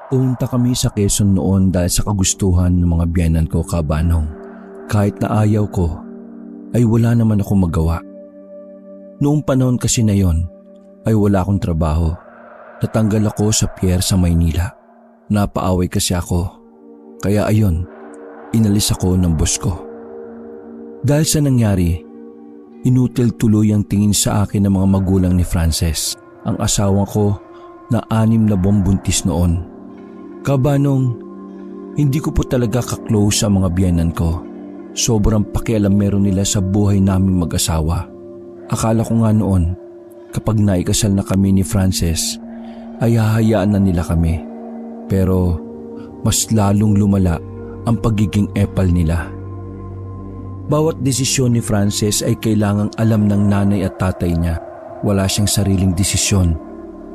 Pumunta kami sa Quezon noon dahil sa kagustuhan ng mga biyenan ko, Kabanong. Kahit na ayaw ko, ay wala naman akong magawa. Noong panahon kasi na yon, ay wala akong trabaho. Natanggal ako sa pier sa Maynila. Napaaway kasi ako. Kaya ayon, inalis ako ng boss ko. Dahil sa nangyari, inutil tuloy ang tingin sa akin ng mga magulang ni Frances, ang asawa ko na 6 na buwang buntis noon. Kabanong, hindi ko po talaga kaklose sa mga biyenan ko. Sobrang pakialam meron nila sa buhay naming mag-asawa. Akala ko nga noon, kapag naikasal na kami ni Frances, ay hahayaan na nila kami. Pero mas lalong lumala ang pagiging epal nila. Bawat desisyon ni Frances ay kailangang alam ng nanay at tatay niya. Wala siyang sariling desisyon.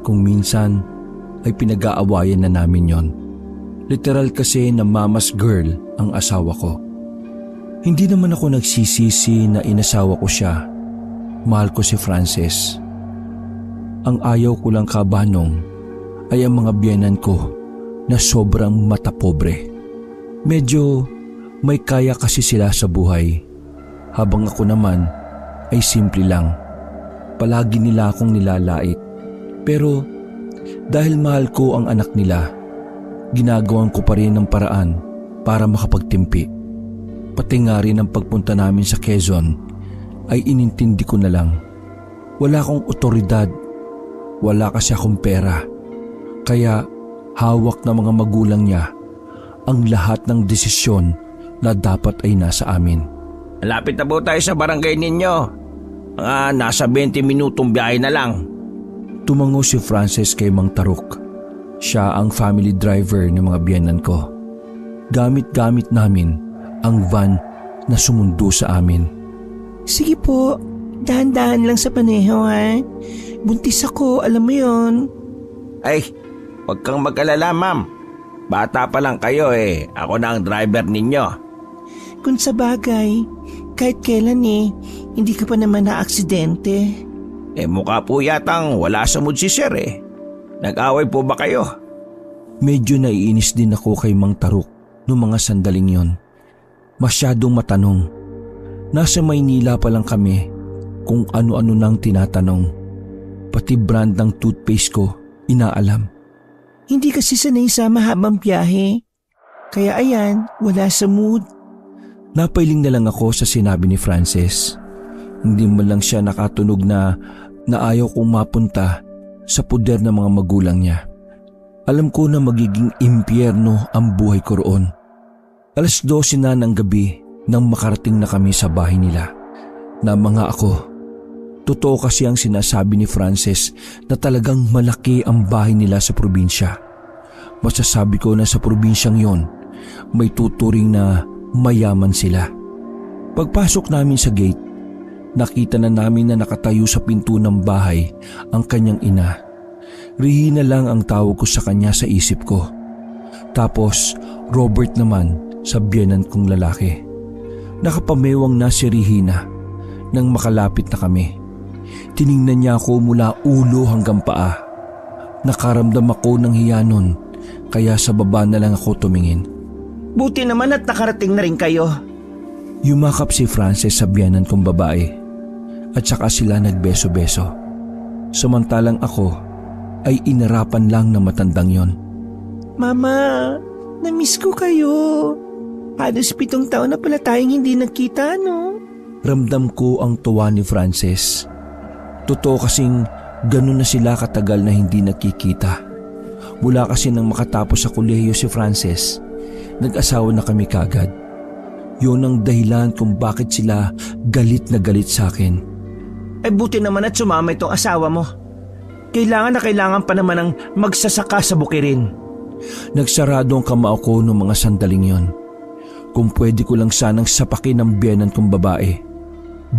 Kung minsan ay pinag-aawayan na namin yon. Literal kasi na mama's girl ang asawa ko. Hindi naman ako nagsisisi na inasawa ko siya. Mahal ko si Frances. Ang ayaw ko lang, Kabanong, ay ang mga biyenan ko na sobrang matapobre. Medyo may kaya kasi sila sa buhay. Habang ako naman ay simple lang. Palagi nila akong nilalait. Pero dahil mahal ko ang anak nila, ginagawan ko pa rin ng paraan para makapagtimpi. Pati nga rin ang pagpunta namin sa Quezon ay inintindi ko na lang. Wala akong otoridad, wala kasi akong pera. Kaya hawak ng mga magulang niya ang lahat ng desisyon na dapat ay nasa amin. Malapit na po tayo sa barangay ninyo. Nasa 20 minutong biyahe na lang. Tumango si Frances kay Mang Taruk. Siya ang family driver ng mga biyenan ko. Gamit-gamit namin ang van na sumundo sa amin. Sige po, dahan-dahan lang sa paneho ha. Buntis ako, alam mo yon. Ay, huwag kang mag-alala, ma'am. Bata pa lang kayo eh. Ako na ang driver ninyo. Kung sa bagay, kahit kailan hindi ka pa naman na-aksidente. Mukha po yatang wala sa mood si sir eh. Nag-away po ba kayo? Medyo naiinis din ako kay Mang Taruk noong mga sandaling yon. Masyadong matanong. Nasa Maynila pa lang kami kung ano-ano nang tinatanong. Pati brand ng toothpaste ko, inaalam. Hindi kasi sanay sa mahabang biyahe. Kaya ayan, wala sa mood. Napailing na lang ako sa sinabi ni Frances. Hindi man lang siya nakatunog na ayaw kong mapunta sa puder ng mga magulang niya. Alam ko na magiging impyerno ang buhay ko roon. 12:00 na ng gabi nang makarating na kami sa bahay nila. Na mga ako, totoo kasi ang sinasabi ni Frances na talagang malaki ang bahay nila sa probinsya. Masasabi ko na sa probinsyang yon, may tuturing na mayaman sila. Pagpasok namin sa gate, nakita na namin na nakatayo sa pinto ng bahay ang kanyang ina. Rihina lang ang tawag ko sa kanya sa isip ko. Tapos Robert naman sa biyenan kong lalaki. Nakapamewang na si Rihina nang makalapit na kami. Tiningnan niya ako mula ulo hanggang paa. Nakaramdam ako ng hiya nun, kaya sa baba na lang ako tumingin. Buti naman at nakarating na rin kayo. Yumakap si Frances sa biyenan kong babae at saka sila nagbeso-beso. Samantalang ako ay inarapan lang ng matandang yon. Mama, na-miss ko kayo. Halos 7 taon na pala tayong hindi nagkita, no? Ramdam ko ang tuwa ni Frances. Totoo kasing ganun na sila katagal na hindi nagkikita. Mula kasi nang makatapos sa kolehiyo si Frances, nag-asawa na kami kagad. Yun ang dahilan kung bakit sila galit na galit sa akin. Ay buti naman at sumama itong asawa mo. Kailangan pa naman ng magsasaka sa bukirin. Nagsarado ang kamao ko noong mga sandaling yon. Kung pwede ko lang sanang sapakin ang biyenan kong babae,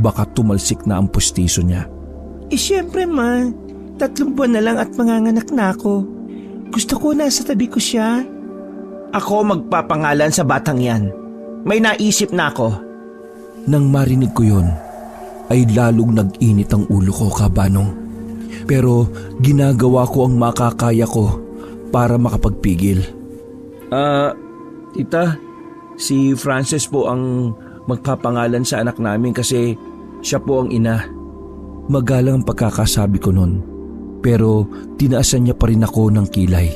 baka tumalsik na ang pustiso niya. Siyempre ma, 3 buwan na lang at manganganak na ako. Gusto ko nasa tabi ko siya. Ako magpapangalan sa batang yan. May naisip na ako. Nang marinig ko yon, ay lalong nag-init ang ulo ko, Kabanong. Pero ginagawa ko ang makakaya ko para makapagpigil. Tita, si Frances po ang magpapangalan sa anak namin kasi siya po ang ina. Magalang ang pagkakasabi ko nun, pero tinaasan niya pa rin ako ng kilay.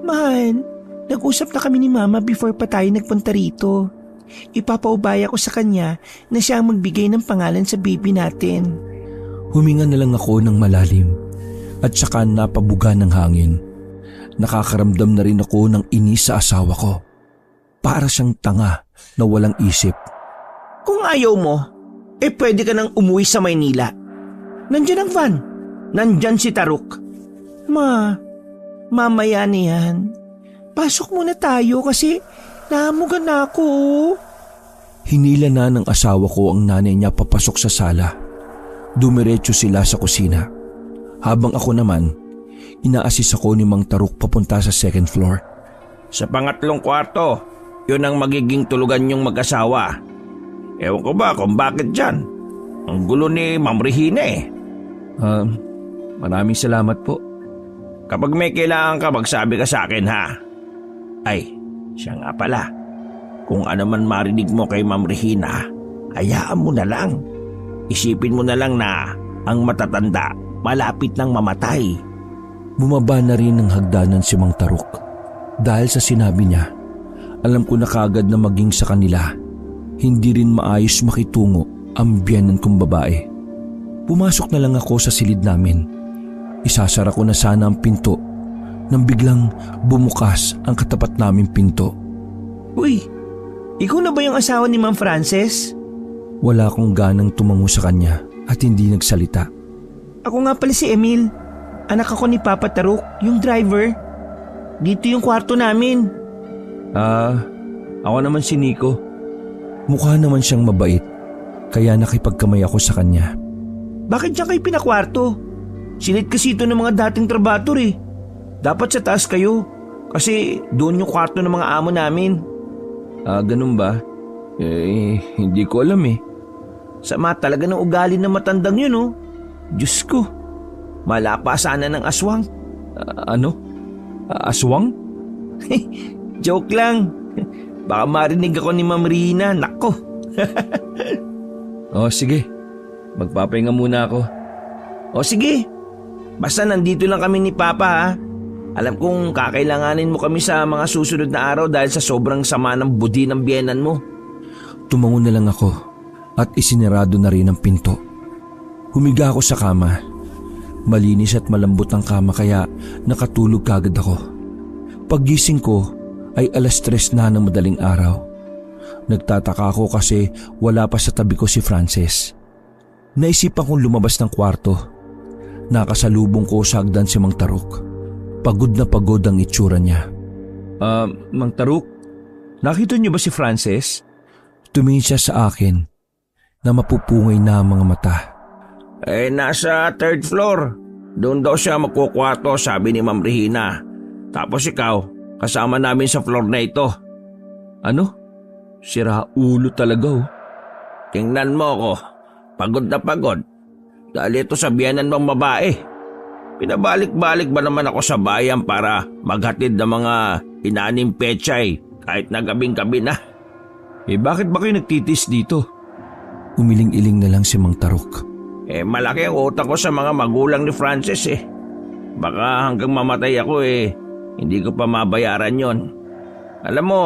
Mahal, nag-usap na kami ni Mama before pa tayo nagpunta rito. Ipapaubaya ko sa kanya na siya ang magbigay ng pangalan sa baby natin. Huminga na lang ako ng malalim at saka napabuga ng hangin. Nakakaramdam na rin ako ng inis sa asawa ko. Para siyang tanga na walang isip. Kung ayaw mo, pwede ka nang umuwi sa Maynila. Nandyan ang van. Nandyan si Taruk. Mamaya na yan. Pasok muna tayo kasi nahamugan na ako. Hinila na ng asawa ko ang nanay niya papasok sa sala. Dumiretso sila sa kusina. Habang ako naman, inaasis ako ni Mang Taruk papunta sa second floor. Sa pangatlong kwarto, yun ang magiging tulugan yung mag-asawa. Ewan ko ba kung bakit dyan. Ang gulo ni Ma'am Regina eh. Maraming salamat po. Kapag may kailangan ka, magsabi ka sa akin ha. Ay, siya nga pala. Kung ano man marinig mo kay Ma'am Regina, hayaan mo na lang. Isipin mo na lang na ang matatanda malapit nang mamatay. Bumaba na rin ng hagdanan si Mang Taruk. Dahil sa sinabi niya, alam ko na kagad na maging sa kanila, hindi rin maayos makitungo ang biyenan kong babae. Pumasok na lang ako sa silid namin. Isasara ko na sana ang pinto nang biglang bumukas ang katapat naming pinto. Uy, ikaw na ba yung asawa ni Ma'am Frances? Wala akong ganang tumango sa kanya at hindi nagsalita. Ako nga pala si Emil. Anak ako ni Papa Taruk, yung driver. Dito yung kwarto namin. Ako naman si Nico. Mukha naman siyang mabait, kaya nakipagkamay ako sa kanya. Bakit diyan kayo pinakwarto? Silid kasi ito ng mga dating trabator eh. Dapat sa taas kayo, kasi doon yung kwarto ng mga amo namin. Ganun ba? Hindi ko alam eh. Sama talaga ng ugali ng matandang yun oh. Diyos ko, malapa sana ng aswang. Aswang? Joke lang. Baka marinig ako ni Ma'am Rina. Nako. Sige. Magpapahinga muna ako. Sige. Basta nandito lang kami ni Papa ha. Alam kong kakailanganin mo kami sa mga susunod na araw dahil sa sobrang sama ng budi ng biyenan mo. Tumango na lang ako at isinarado na rin ang pinto. Humiga ako sa kama. Malinis at malambot ang kama kaya nakatulog kagad ako. Paggising ko ay 3:00 na ng madaling araw. Nagtataka ako kasi wala pa sa tabi ko si Frances. Naisipan kong lumabas ng kwarto. Nakasalubong ko sa hagdan si Mang Taruk. Pagod na pagod ang itsura niya. Mang Taruk, nakita niyo ba si Frances? Tumingin siya sa akin na mapupungay na ang mga mata. Nasa 3rd floor. Doon daw siya magkukwarto, sabi ni Ma'am Regina. Tapos ikaw, kasama namin sa floor na ito. Ano? Sira ulo talaga oh. Tingnan mo ako. Pagod na pagod. Dahil ito sa biyenan mong babae. Pinabalik-balik ba naman ako sa bayan para maghatid ng mga inaning pechay kahit na gabing-gabi na? Bakit ba kayo nagtitis dito? Umiling-iling na lang si Mang Taruk. Malaki ang utang ko sa mga magulang ni Frances eh. Baka hanggang mamatay ako hindi ko pa mabayaran yon. Alam mo,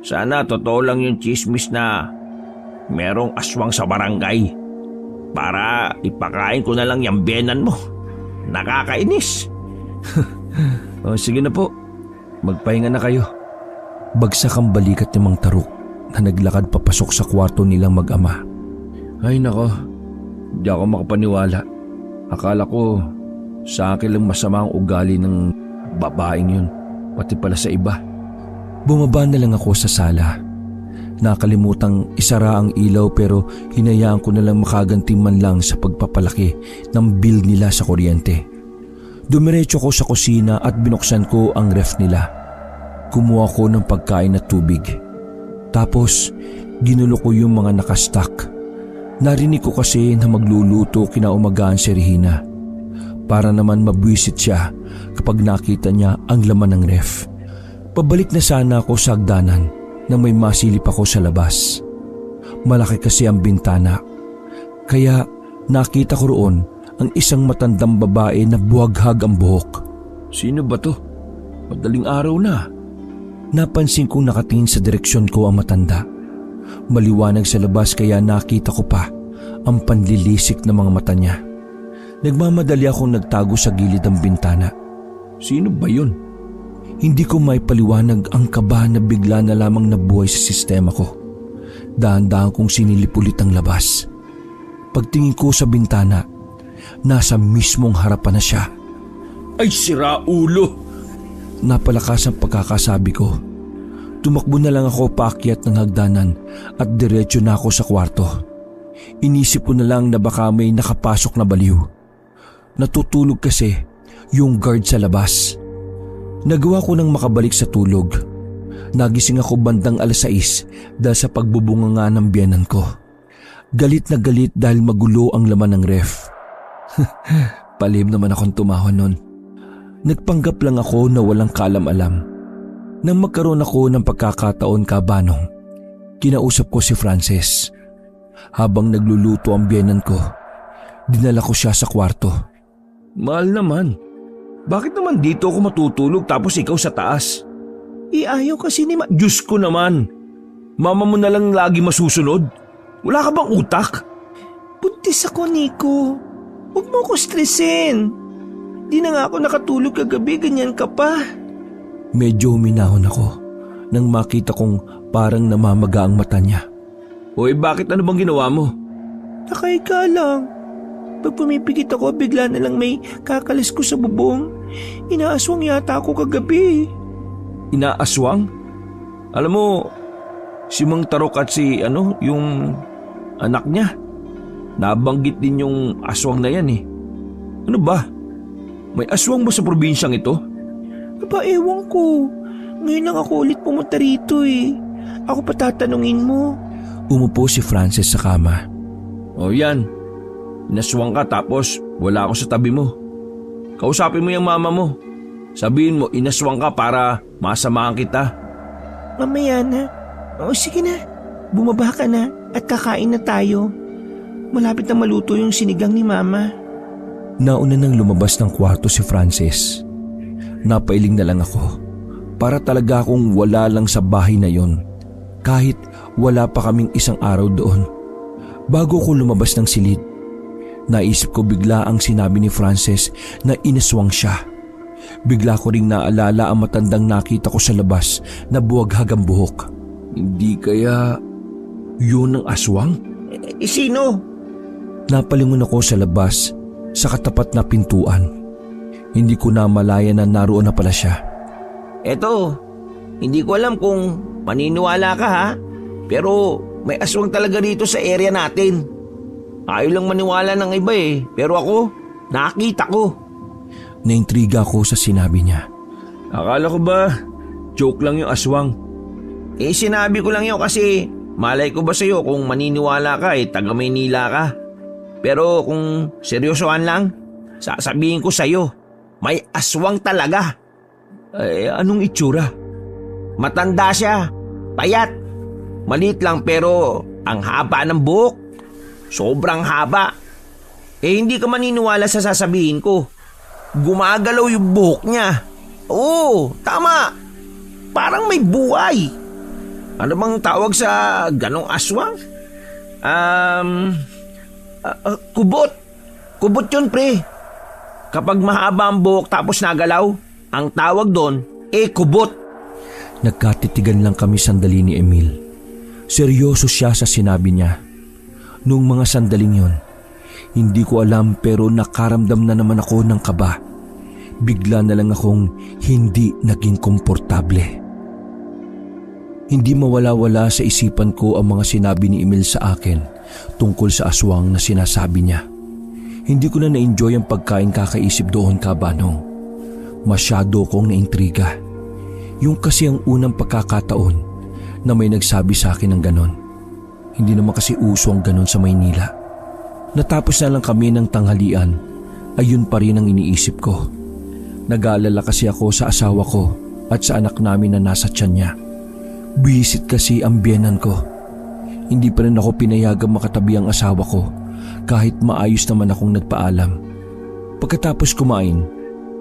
sana totoo lang yung chismis na merong aswang sa barangay. Para ipakain ko na lang yung biyenan mo. Nakakainis. Sige na po. Magpahinga na kayo. Bagsak ang balikat ni Mang Taruk na naglakad papasok sa kwarto nilang mag-ama. Ay nako, di ako makapaniwala. Akala ko sa akin lang masama ang ugali ng babaeng yun, pati pala sa iba. Bumaba na lang ako sa sala. Nakalimutang isara ang ilaw pero hinayaan ko na lang makaganti man lang sa pagpapalaki ng bill nila sa kuryente. Dumiretso ko sa kusina at binuksan ko ang ref nila. Kumuha ko ng pagkain at tubig. Tapos ginulo ko yung mga nakastock. Narinig ko kasi na magluluto kinaumagaan si Regina. para naman mabwisit siya kapag nakita niya ang laman ng ref. Pabalik na sana ako sa hagdanan nang may masilip ako sa labas. Malaki kasi ang bintana, kaya nakita ko roon ang isang matandang babae na buhaghag ang buhok. Sino ba to? Madaling araw na. Napansin kong nakatingin sa direksyon ko ang matanda. Maliwanag sa labas kaya nakita ko pa ang panlilisik na mga mata niya. Nagmamadali akong nagtago sa gilid ng bintana. Sino ba yun? Hindi ko may paliwanag ang kaba na bigla na lamang nabuhay sa sistema ko. Dahan-dahan kong sinilip ulit ang labas. Pagtingin ko sa bintana, nasa mismong harapan na siya. Ay, sira ulo! Napalakas ang pagkakasabi ko. Tumakbo na lang ako paakyat ng hagdanan at diretso na ako sa kwarto. Inisip ko na lang na baka may nakapasok na baliw. Natutulog kasi yung guard sa labas. Nagawa ko nang makabalik sa tulog. Nagising ako bandang 6:00 dahil sa pagbubunga nga ng biyenan ko. Galit na galit dahil magulo ang laman ng ref. Palihim naman akong tumahon nun. Nagpanggap lang ako na walang kaalam-alam. Nang magkaroon ako ng pagkakataon kabanong, kinausap ko si Frances. Habang nagluluto ang biyenan ko, dinala ko siya sa kwarto. Mahal naman. Bakit naman dito ako matutulog tapos ikaw sa taas? Ayaw kasi ni Diyos ko naman. Mama mo na lang lagi masusunod. Wala ka bang utak? Buntis ako, Nico. Huwag mo ko stressin. Di na nga ako nakatulog kagabi, ganyan ka pa. Medyo huminahon ako nang makita kong parang namamaga ang mata niya. Hoy, bakit ano bang ginawa mo? Nakahiga lang. Pag pumipikit ako, bigla na lang may kakalas ko sa bubong. Inaaswang yata ako kagabi. Inaaswang? Alam mo, si Mang Tarok at yung anak niya, nabanggit din yung aswang na yan eh. Ano ba? May aswang ba sa probinsyang ito? Aba, ewan ko. Ngayon lang ako ulit pumunta rito eh. Ako pa tatanungin mo. Umupo si Frances sa kama. O yan, inaswang ka tapos wala ako sa tabi mo. Kausapin mo yung mama mo. Sabihin mo, inaswang ka para masamahan kita. Mamaya na. O sige na, bumaba ka na at kakain na tayo. Malapit na maluto yung sinigang ni Mama. Nauna nang lumabas ng kwarto si Frances. Napailing na lang ako para talaga akong wala lang sa bahay na yon. Kahit wala pa kaming isang araw doon. Bago ko lumabas ng silid, naisip ko bigla ang sinabi ni Frances na inaswang siya. Bigla ko ring naalala ang matandang nakita ko sa labas na buwaghag ang buhok. Hindi kaya yun ang aswang? Sino? Napalingon ako sa labas sa katapat na pintuan. Hindi ko na malaya na naroon na pala siya. Eto, hindi ko alam kung maniniwala ka ha, pero may aswang talaga dito sa area natin. Ayaw lang maniwala ng iba eh, pero ako, nakita ko. Naintriga ako sa sinabi niya. Akala ko ba, joke lang yung aswang? Sinabi ko lang yun kasi malay ko ba sa'yo kung maniniwala ka taga Maynila ka. Pero kung seryosohan lang, sasabihin ko sa'yo, may aswang talaga. Anong itsura? Matanda siya, payat, maliit lang pero ang haba ng buhok. Sobrang haba. Hindi ka maniniwala sa sasabihin ko. Gumagalaw yung buhok niya. Oo, tama. Parang may buhay. Ano bang tawag sa ganong aswang? Kubot. Kubot yun, pre. Kapag mahaba ang buhok tapos nagalaw, ang tawag doon, kubot. Nagkatitigan lang kami sandali ni Emil. Seryoso siya sa sinabi niya. Noong mga sandaling yon, hindi ko alam pero nakaramdam na naman ako ng kaba. Bigla na lang akong hindi naging komportable. Hindi mawala-wala sa isipan ko ang mga sinabi ni Emil sa akin tungkol sa aswang na sinasabi niya. Hindi ko na na-enjoy ang pagkain kakaisip doon kabanong. Masyado kong naintriga. Yung kasi ang unang pagkakataon na may nagsabi sa akin ng ganon. Hindi naman kasi uso ang ganon sa Maynila. Natapos na lang kami ng tanghalian ayun pa rin ang iniisip ko. Nag-aalala kasi ako sa asawa ko at sa anak namin na nasa tiyan niya. Bisit kasi ang biyenan ko. Hindi pa rin ako pinayagang makatabi ang asawa ko kahit maayos naman akong nagpaalam. Pagkatapos kumain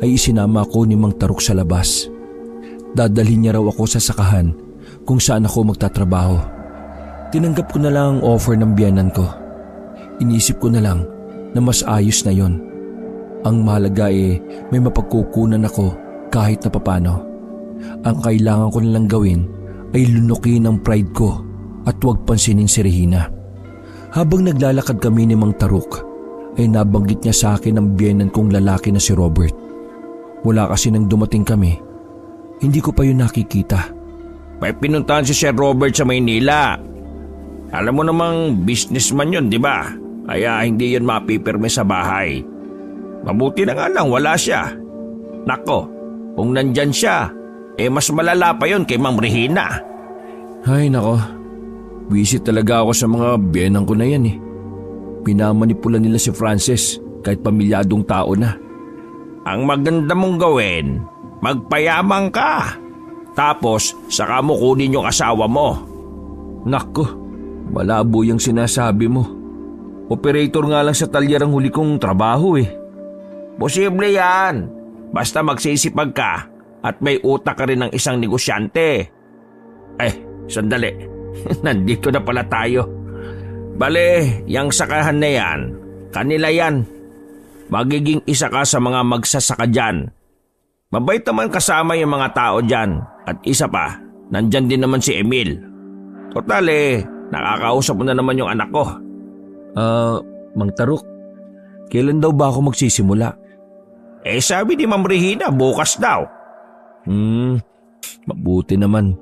ay isinama ako ni Mang Taruk sa labas. Dadalhin niya raw ako sa sakahan kung saan ako magtatrabaho. Tinanggap ko na lang ang offer ng biyenan ko. Inisip ko na lang na mas ayos na yon. Ang mahalaga may mapagkukunan ako kahit na papano. Ang kailangan ko nalang gawin ay lunukin ang pride ko at huwag pansinin si Regina. Habang naglalakad kami ni Mang Taruk ay nabanggit niya sa akin ang biyenan kong lalaki na si Robert. Mula kasi nang dumating kami, hindi ko pa yun nakikita. May pinuntahan si Sir Robert sa Maynila. Alam mo namang businessman yun, di ba? Kaya hindi yun mapipirme sa bahay. Mabuti na nga lang wala siya. Nako, kung nandyan siya, mas malala pa yun kay Ma'am Regina. Ay nako, visit talaga ako sa mga biyenan ko na yan. Pinamanipula nila si Frances kahit pamilyadong tao na. Ang maganda mong gawin, magpayamang ka. Tapos saka mo kunin yung asawa mo. Nako, malabo yung sinasabi mo. Operator nga lang sa talyer ang huli kong trabaho Posible yan. Basta magsisipag ka at may utak ka rin ng isang negosyante. Sandali. Nandito na pala tayo. Bale, yung sakahan na yan, kanila yan. Magiging isa ka sa mga magsasaka dyan. Mabait naman kasama yung mga tao dyan. At isa pa, nandyan din naman si Emil. Total nakakausap mo na naman yung anak ko. Mang Taruk, kailan daw ba ako magsisimula? Sabi ni Ma'am Regina, bukas daw. Mabuti naman.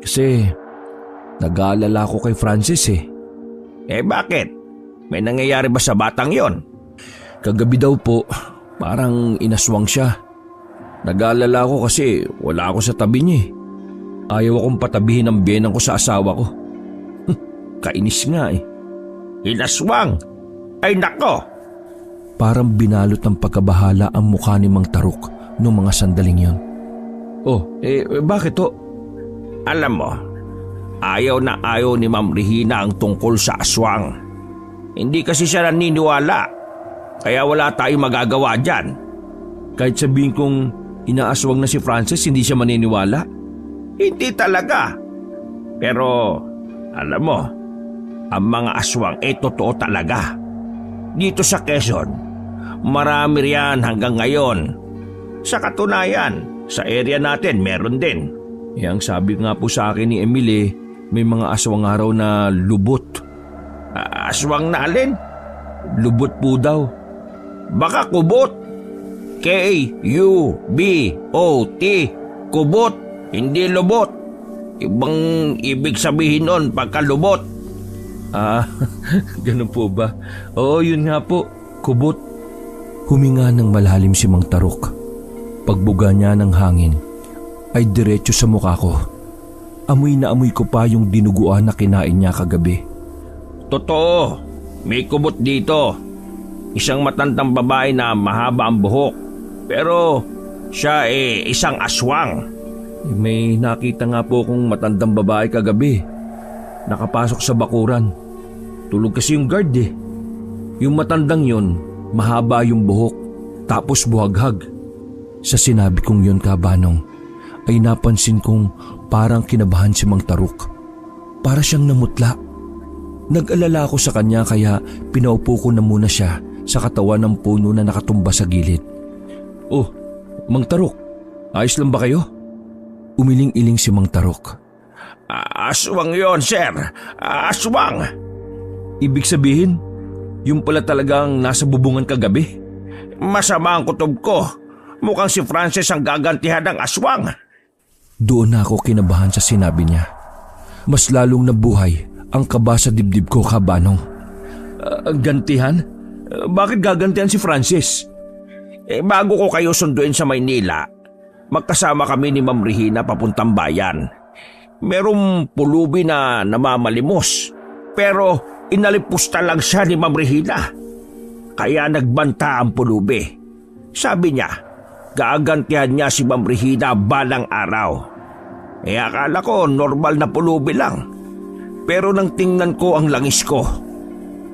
Kasi nag-aalala ako kay Francis Bakit? May nangyayari ba sa batang yon? Kagabi daw po, parang inaswang siya. Nag-aalala ako kasi wala ako sa tabi niya Ayaw akong patabihin ang biyenan ko sa asawa ko. Kainis nga Inaswang? Ay nako! Parang binalot ng pagkabahala ang mukha ni Mang Taruk noong mga sandaling yon. Bakit to? Alam mo, ayaw na ayaw ni Ma'am Regina ang tungkol sa aswang. Hindi kasi siya naniniwala, kaya wala tayong magagawa dyan. Kahit sabihin kong inaaswang na si Frances, hindi siya maniniwala? Hindi talaga. Pero, alam mo, ang mga aswang totoo talaga. Dito sa Quezon, marami riyan hanggang ngayon. Sa katunayan, sa area natin meron din. Ang sabi nga po sa akin ni Emil may mga aswang araw na lubot. Aswang na alin? Lubot po daw. Baka kubot. K-U-B-O-T. Kubot, hindi lubot. Ibang ibig sabihin nun pagka lubot. Ganun po ba? Oo, yun nga po, kubot. Huminga ng malalim si Mang Taruk. Pagbuga niya ng hangin ay diretso sa mukha ko. Amoy na amoy ko pa yung dinuguan na kinain niya kagabi. Totoo, may kubot dito. Isang matandang babae na mahaba ang buhok. Pero siya isang aswang. May nakita nga po kong matandang babae kagabi. Nakapasok sa bakuran. Tulog kasi yung guard Yung matandang yon, mahaba yung buhok, tapos buhaghag. Sa sinabi kong yon, Kabanong, ay napansin kong parang kinabahan si Mang Taruk. Para siyang namutla. Nag-alala ako sa kanya kaya pinaupo ko na muna siya sa katawan ng puno na nakatumba sa gilid. Mang Taruk, ayos lang ba kayo? Umiling-iling si Mang Taruk. Aswang yon, sir. Aswang. Ibig sabihin, yung pala talagang nasa bubungan kagabi? Masama ang kutob ko. Mukhang si Frances ang gagantihan ng aswang. Doon na ako kinabahan sa sinabi niya. Mas lalong nabuhay ang kaba sa dibdib ko, Kabanong. Gantihan? Bakit gagantihan si Frances? Bago ko kayo sunduin sa Maynila, magkasama kami ni Ma'am Regina papuntang bayan. Merong pulubi na namamalimos, pero inalipusta lang siya ni Ma'am Regina. Kaya nagbanta ang pulubi. Sabi niya, gagantihan niya si Ma'am Regina balang araw. Akala ko normal na pulubi lang. Pero nang tingnan ko ang langis ko,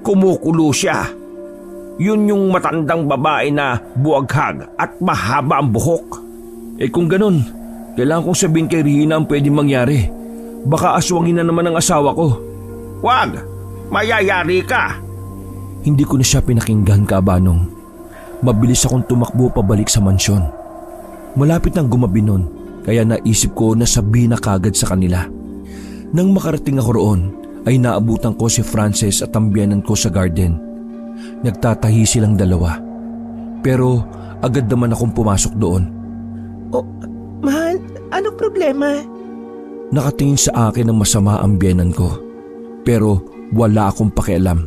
kumukulo siya. Yun yung matandang babae na buwaghag at mahaba ang buhok. Kung ganun, kailangan kong sabihin kay Regina ang pwedeng mangyari. Baka aswangin na naman ang asawa ko. Wag! Mayayari ka! Hindi ko na siya pinakinggan, Kabanong. Mabilis akong tumakbo pabalik sa mansyon. Malapit nang gumabi nun, kaya naisip ko na sabihin na kagad sa kanila. Nang makarating ako roon, ay naabutan ko si Frances at ang biyenan ko sa garden. Nagtatahi silang dalawa. Pero agad naman akong pumasok doon. Oh, mahal, anong problema? Nakatingin sa akin ng masama ang biyenan ko. Pero wala akong pakialam.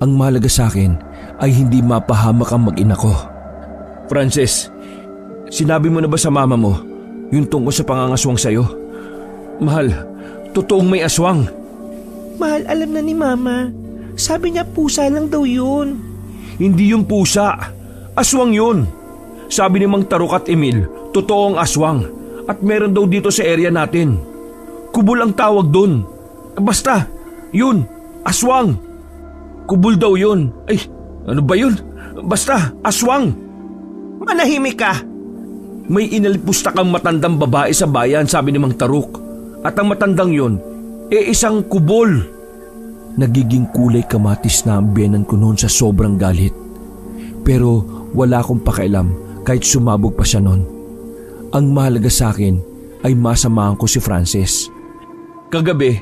Ang mahalaga sa akin ay hindi mapahamak ang mag-ina ko. Frances, sinabi mo na ba sa mama mo yung tungkol sa pangangaswang sa'yo? Mahal, totoong may aswang. Mahal, alam na ni Mama. Sabi niya pusa lang daw yun. Hindi yung pusa. Aswang yun. Sabi ni Mang Taruk at Emil, totoong aswang. At meron daw dito sa area natin. Kubol ang tawag dun. Basta, yun, aswang. Kubol daw yun. Ay, ano ba yun? Basta, aswang. Manahimik ka. May inalipusta kang matandang babae sa bayan, sabi ni Mang Taruk. At ang matandang yun, isang kubol. Nagiging kulay kamatis na ang biyenan ko noon sa sobrang galit. Pero wala akong pakialam kahit sumabog pa siya noon. Ang mahalaga sa akin ay masamahan ko si Frances. Kagabi,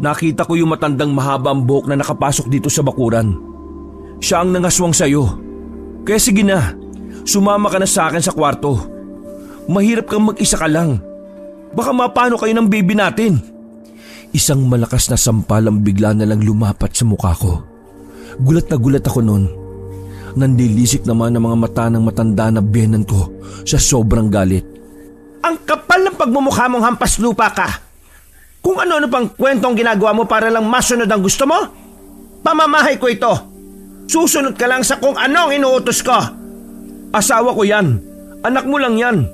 nakita ko yung matandang mahaba ang buhok na nakapasok dito sa bakuran. Siya ang nangaswang sa'yo. Kaya sige na, sumama ka na sa akin sa kwarto. Mahirap kang mag-isa ka lang. Baka mapano kayo ng baby natin. Isang malakas na sampal ang bigla na lang lumapat sa mukha ko. Gulat na gulat ako noon. Nandilisik naman ang mga mata ng matanda na biyenan ko sa sobrang galit. Ang kapal ng pagmumukha mong hampas lupa ka. Kung ano-ano pang kwentong ginagawa mo para lang masunod ang gusto mo, pamamahay ko ito. Susunod ka lang sa kung anong inuutos ko. Asawa ko yan. Anak mo lang yan.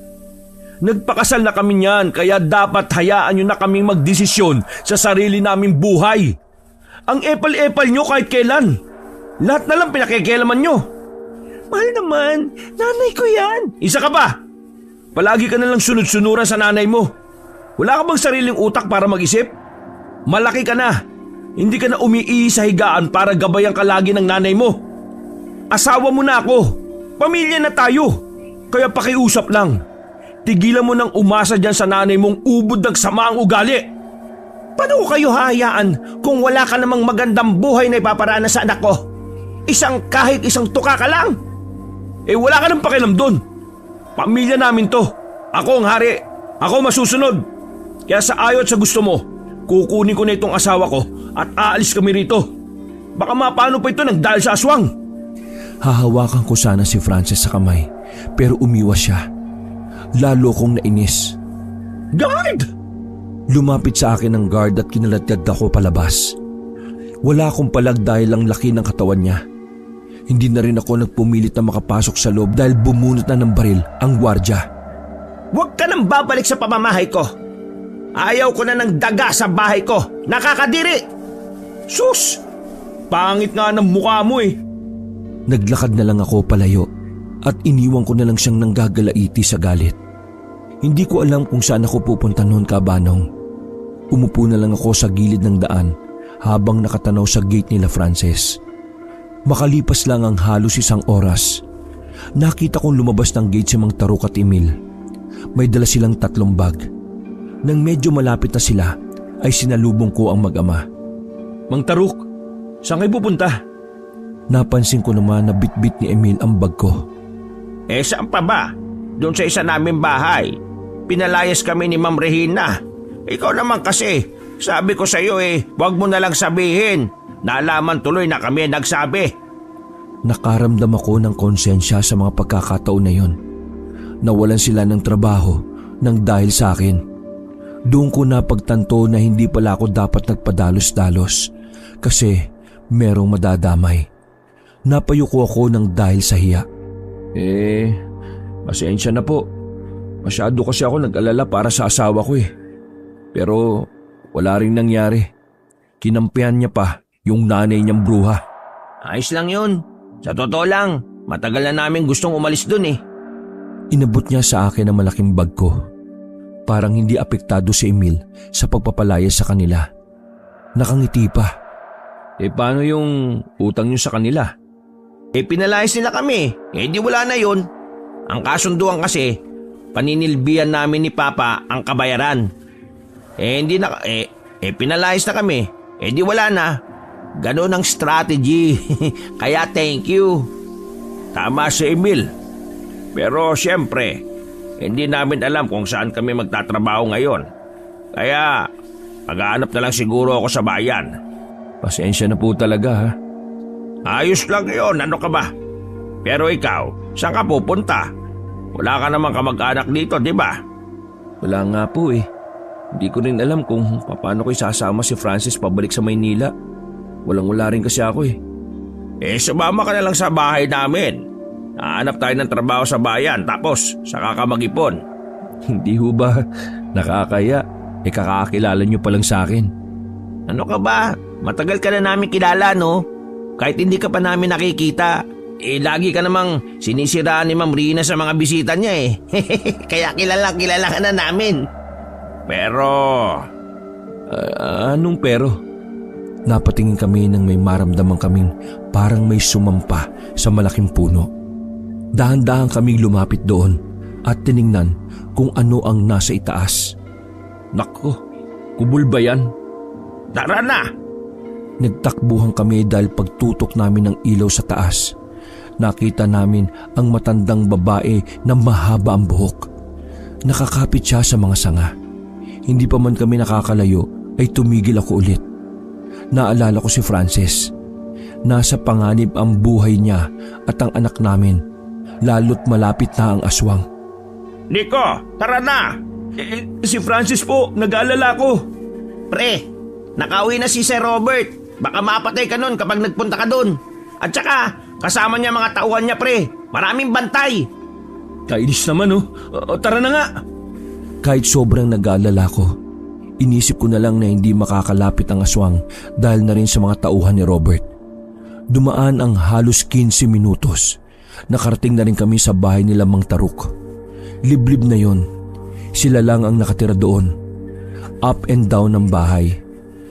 Nagpakasal na kami niyan kaya dapat hayaan nyo na kaming magdesisyon sa sarili naming buhay. Ang epal-epal nyo kahit kailan. Lahat na lang pinakikialaman nyo. Mahal naman, nanay ko yan. Isa ka pa. Palagi ka na lang sunod-sunuran sa nanay mo. Wala ka bang sariling utak para mag-isip? Malaki ka na. Hindi ka na umiihi sa higaan para gabayan ka lagi ng nanay mo. Asawa mo na ako. Pamilya na tayo. Kaya pakiusap lang. Tigilan mo nang umasa dyan sa nanay mong ubod ng samaang ugali. Paano ko kayo hahayaan kung wala ka namang magandang buhay na ipaparana sa anak ko? Kahit isang tuka ka lang. Wala ka nang pakialam doon. Pamilya namin to. Ako ang hari. Ako masusunod. Kaya sa ayaw at sa gusto mo, kukunin ko na itong asawa ko at aalis kami rito. Baka mapano pa ito nang dahil sa aswang. Hahawakan ko sana si Frances sa kamay, pero umiwas siya. Lalo kong nainis. Guard! Lumapit sa akin ang guard at kinaladkad ako palabas. Wala akong palag dahil ang laki ng katawan niya. Hindi na rin ako nagpumilit na makapasok sa loob dahil bumunot na ng baril ang gwardya. Huwag ka nang babalik sa pamamahay ko. Ayaw ko na ng daga sa bahay ko. Nakakadiri! Sus! Pangit nga ng mukha mo eh. Naglakad na lang ako palayo at iniwan ko na lang siyang nanggagalaiti sa galit. Hindi ko alam kung saan ako pupunta noon, Kabanong. Umupo na lang ako sa gilid ng daan habang nakatanaw sa gate nila Frances. Makalipas lang ang halos isang oras, nakita kong lumabas ng gate si Mang Taruk at Emil. May dala silang 3 bag. Nang medyo malapit na sila, ay sinalubong ko ang mag-ama. Mang Taruk, saan kayo pupunta? Napansin ko naman na bitbit ni Emil ang bag ko. Saan pa ba? Doon sa isa naming bahay. Pinalayas kami ni Ma'am Regina. Ikaw naman kasi, sabi ko sa iyo wag mo na lang sabihin. Nalaman tuloy na kami nagsabi. Nakaramdam ako ng konsensya sa mga pagkakataon na yon. Nawalan sila ng trabaho nang dahil sa akin. Doon ko napagtanto na hindi pala ako dapat nagpadalos-dalos kasi merong madadamay. Napayuko ako ng dahil sa hiya. Pasensya na po. Masyado kasi ako nag-alala para sa asawa ko eh. Pero wala ring nangyari. Kinampihan niya pa yung nanay niyang bruha. Ayos lang yun. Sa totoo lang, matagal na namin gustong umalis dun eh. Inabot niya sa akin ang malaking bag ko. Parang hindi apektado si Emil sa pagpapalaya sa kanila. Nakangiti pa. Paano yung utang niyo sa kanila? Pinalayas nila kami. Di wala na yun. Ang kasunduan kasi, paninilbihan namin ni Papa ang kabayaran. Pinalayas na kami. Di wala na. Ganon ang strategy. Kaya thank you. Tama si Emil. Pero siyempre, hindi namin alam kung saan kami magtatrabaho ngayon. Kaya maghahanap na lang siguro ako sa bayan. Pasensya na po talaga ha. Ayos lang yun, ano ka ba? Pero ikaw, saan ka pupunta? Wala ka namang kamag-anak dito, di ba? Wala nga po eh. Hindi ko rin alam kung paano ko isasama si Francis pabalik sa Maynila. Walang-wala rin kasi ako eh. Sumama ka na lang sa bahay namin. Nahanap tayo ng trabaho sa bayan tapos saka ka mag-ipon. Hindi ho ba nakakaya? Kakakilala niyo pa lang sa akin. Ano ka ba? Matagal ka na namin kilala, no? Kahit hindi ka pa namin nakikita. Lagi ka namang sinisiraan ni Ma'am Rina sa mga bisita niya eh. Kaya kilala ka na namin. Pero... Anong pero? Napatingin kami nang may maramdaman kaming parang may sumampa sa malaking puno. Dahan-dahan kaming lumapit doon at tiningnan kung ano ang nasa itaas. Nako, kubul ba yan? Tara na! Nagtakbuhan kami dahil pagtutok namin ng ilaw sa taas. Nakita namin ang matandang babae na mahaba ang buhok. Nakakapit siya sa mga sanga. Hindi pa man kami nakakalayo ay tumigil ako ulit. Naalala ko si Francis. Nasa panganib ang buhay niya at ang anak namin. Lalo't malapit na ang aswang. Nico, tara na! Si Francis po, nag-aalala ko. Pre, nakauwi na si Sir Robert. Baka mapatay ka nun kapag nagpunta ka dun. At saka, kasama niya mga tauhan niya, pre. Maraming bantay. Kainis naman tara na nga. Kahit sobrang nag-aalala ko, inisip ko na lang na hindi makakalapit ang aswang dahil na rin sa mga tauhan ni Robert. Dumaan ang halos 15 minutos. Nakarating na rin kami sa bahay nila Mang Taruk. Liblib na yon. Sila lang ang nakatira doon. Up and down ang bahay.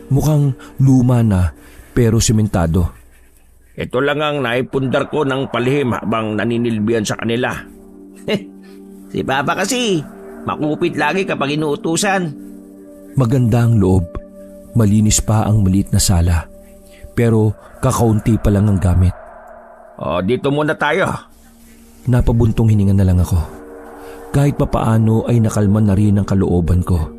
Mukhang luma na pero sementado. Ito lang ang naipundar ko ng palihim habang naninilbihan sa kanila. Si Papa kasi, makupit lagi kapag inuutusan. Maganda ang loob. Malinis pa ang maliit na sala. Pero kakaunti pa lang ang gamit. Dito muna tayo. Napabuntong hininga na lang ako. Kahit papaano ay nakalman na rin ang kalooban ko.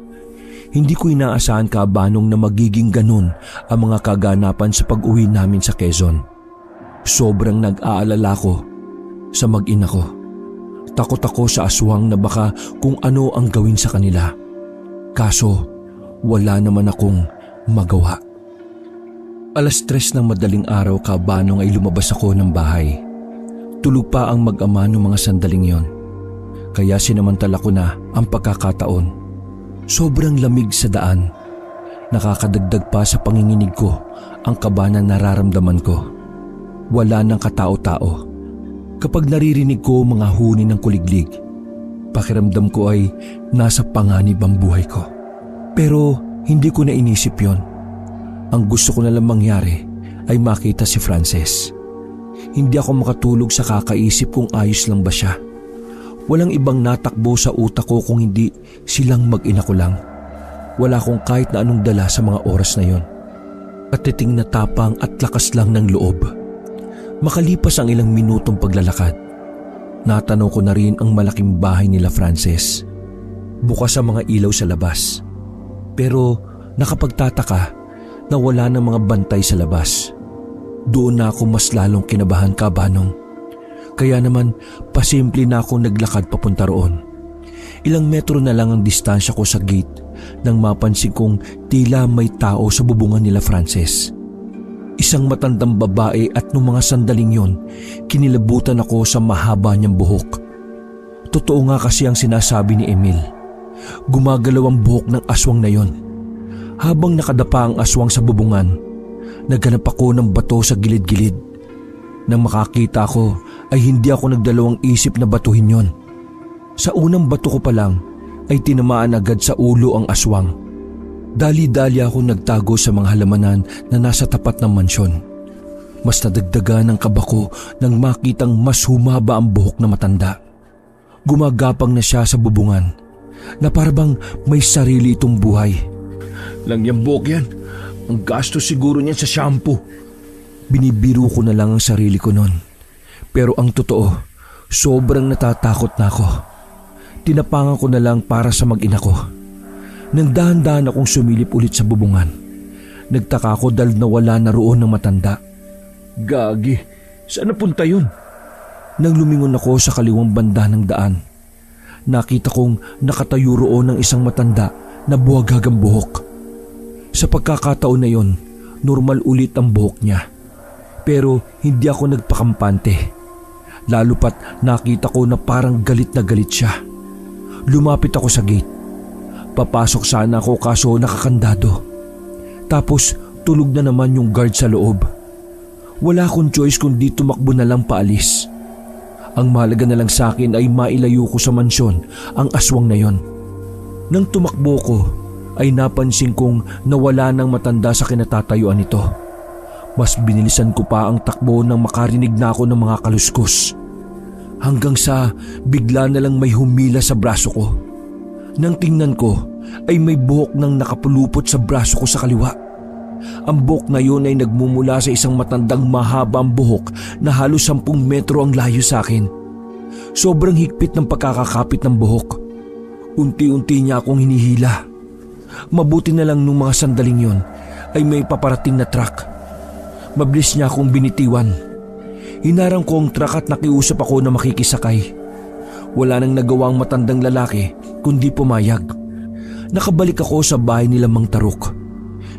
Hindi ko inaasahan kabanong na magiging ganun ang mga kaganapan sa pag-uwi namin sa Quezon. Sobrang nag-aalala ko sa mag-ina ko. Takot ako sa aswang na baka kung ano ang gawin sa kanila. Kaso wala naman akong magawa. 3:00 ng madaling araw kabanong ay lumabas ako ng bahay. Tulog pa ang mag-ama ng mga sandaling yon. Kaya sinamantala ko na ang pagkakataon. Sobrang lamig sa daan. Nakakadagdag pa sa panginginig ko ang kaba na nararamdaman ko. Wala nang katao-tao. Kapag naririnig ko mga huni ng kuliglig, pakiramdam ko ay nasa panganib ang buhay ko. Pero hindi ko na inisip yon. Ang gusto ko na lang mangyari ay makita si Frances. Hindi ako makatulog sa kakaisip kung ayos lang ba siya. Walang ibang natakbo sa utak ko kung hindi silang mag-ina ko lang. Wala akong kahit na anong dala sa mga oras na yon. Katiting na tapang at lakas lang ng loob. Makalipas ang ilang minutong paglalakad, natanaw ko na rin ang malaking bahay nila Frances. Bukas ang mga ilaw sa labas. Pero nakapagtataka na wala ng mga bantay sa labas. Doon na ako mas lalong kinabahan kabanong. Kaya naman pasimple na akong naglakad papunta roon. Ilang metro na lang ang distansya ko sa gate nang mapansin kong tila may tao sa bubungan nila Frances. Isang matandang babae at nung mga sandaling yon, kinilabutan ako sa mahaba niyang buhok. Totoo nga kasi ang sinasabi ni Emil. Gumagalaw ang buhok ng aswang na yon. Habang nakadapa ang aswang sa bubungan, naghanap ako ng bato sa gilid-gilid. Nang makakita ko ay hindi ako nagdalawang isip na batuhin yon. Sa unang bato ko pa lang ay tinamaan agad sa ulo ang aswang. Dali-dali ako nagtago sa mga halamanan na nasa tapat ng mansyon. Mas nadagdagan ang kaba ko nang makitang mas humaba ang buhok na matanda. Gumagapang na siya sa bubungan na parabang may sarili itong buhay. Langyang buhok yan. Ang gastos siguro niyan sa shampoo. Binibiro ko na lang ang sarili ko noon. Pero ang totoo, sobrang natatakot na ako. Tinapangan ko na lang para sa mag-ina ko. Nang dahan-dahan akong sumilip ulit sa bubungan. Nagtaka ako dahil nawala na roon ng matanda. Gagi, saan napunta yun? Nang lumingon ako sa kaliwang banda ng daan, nakita kong nakatayo roon ng isang matanda na buwagag ang buhok. Sa pagkakataon na yon, normal ulit ang buhok niya. Pero hindi ako nagpakampante. Lalo pat nakita ko na parang galit na galit siya. Lumapit ako sa gate. Papasok sana ako kaso nakakandado. Tapos tulog na naman yung guard sa loob. Wala akong choice kundi tumakbo na lang paalis. Ang mahalaga na lang sa akin ay mailayo ko sa mansyon ang aswang na yon. Nang tumakbo ko ay napansin kong nawala ng matanda sa kinatatayuan nito. Mas binilisan ko pa ang takbo nang makarinig na ako ng mga kaluskos. Hanggang sa bigla na lang may humila sa braso ko. Nang tingnan ko ay may buhok nang nakapulupot sa braso ko sa kaliwa. Ang buhok na yun ay nagmumula sa isang matandang mahabang buhok na halos 10 metro ang layo sa akin. Sobrang higpit ng pagkakakapit ng buhok. Unti-unti niya akong hinihila. Mabuti na lang nung mga sandaling yon ay may paparating na truck. Mabilis niya akong binitiwan. Hinarang ko ang truck at nakiusap ako na makikisakay. Wala nang nagawa ang matandang lalaki kundi pumayag. Nakabalik ako sa bahay nila Mang Taruk.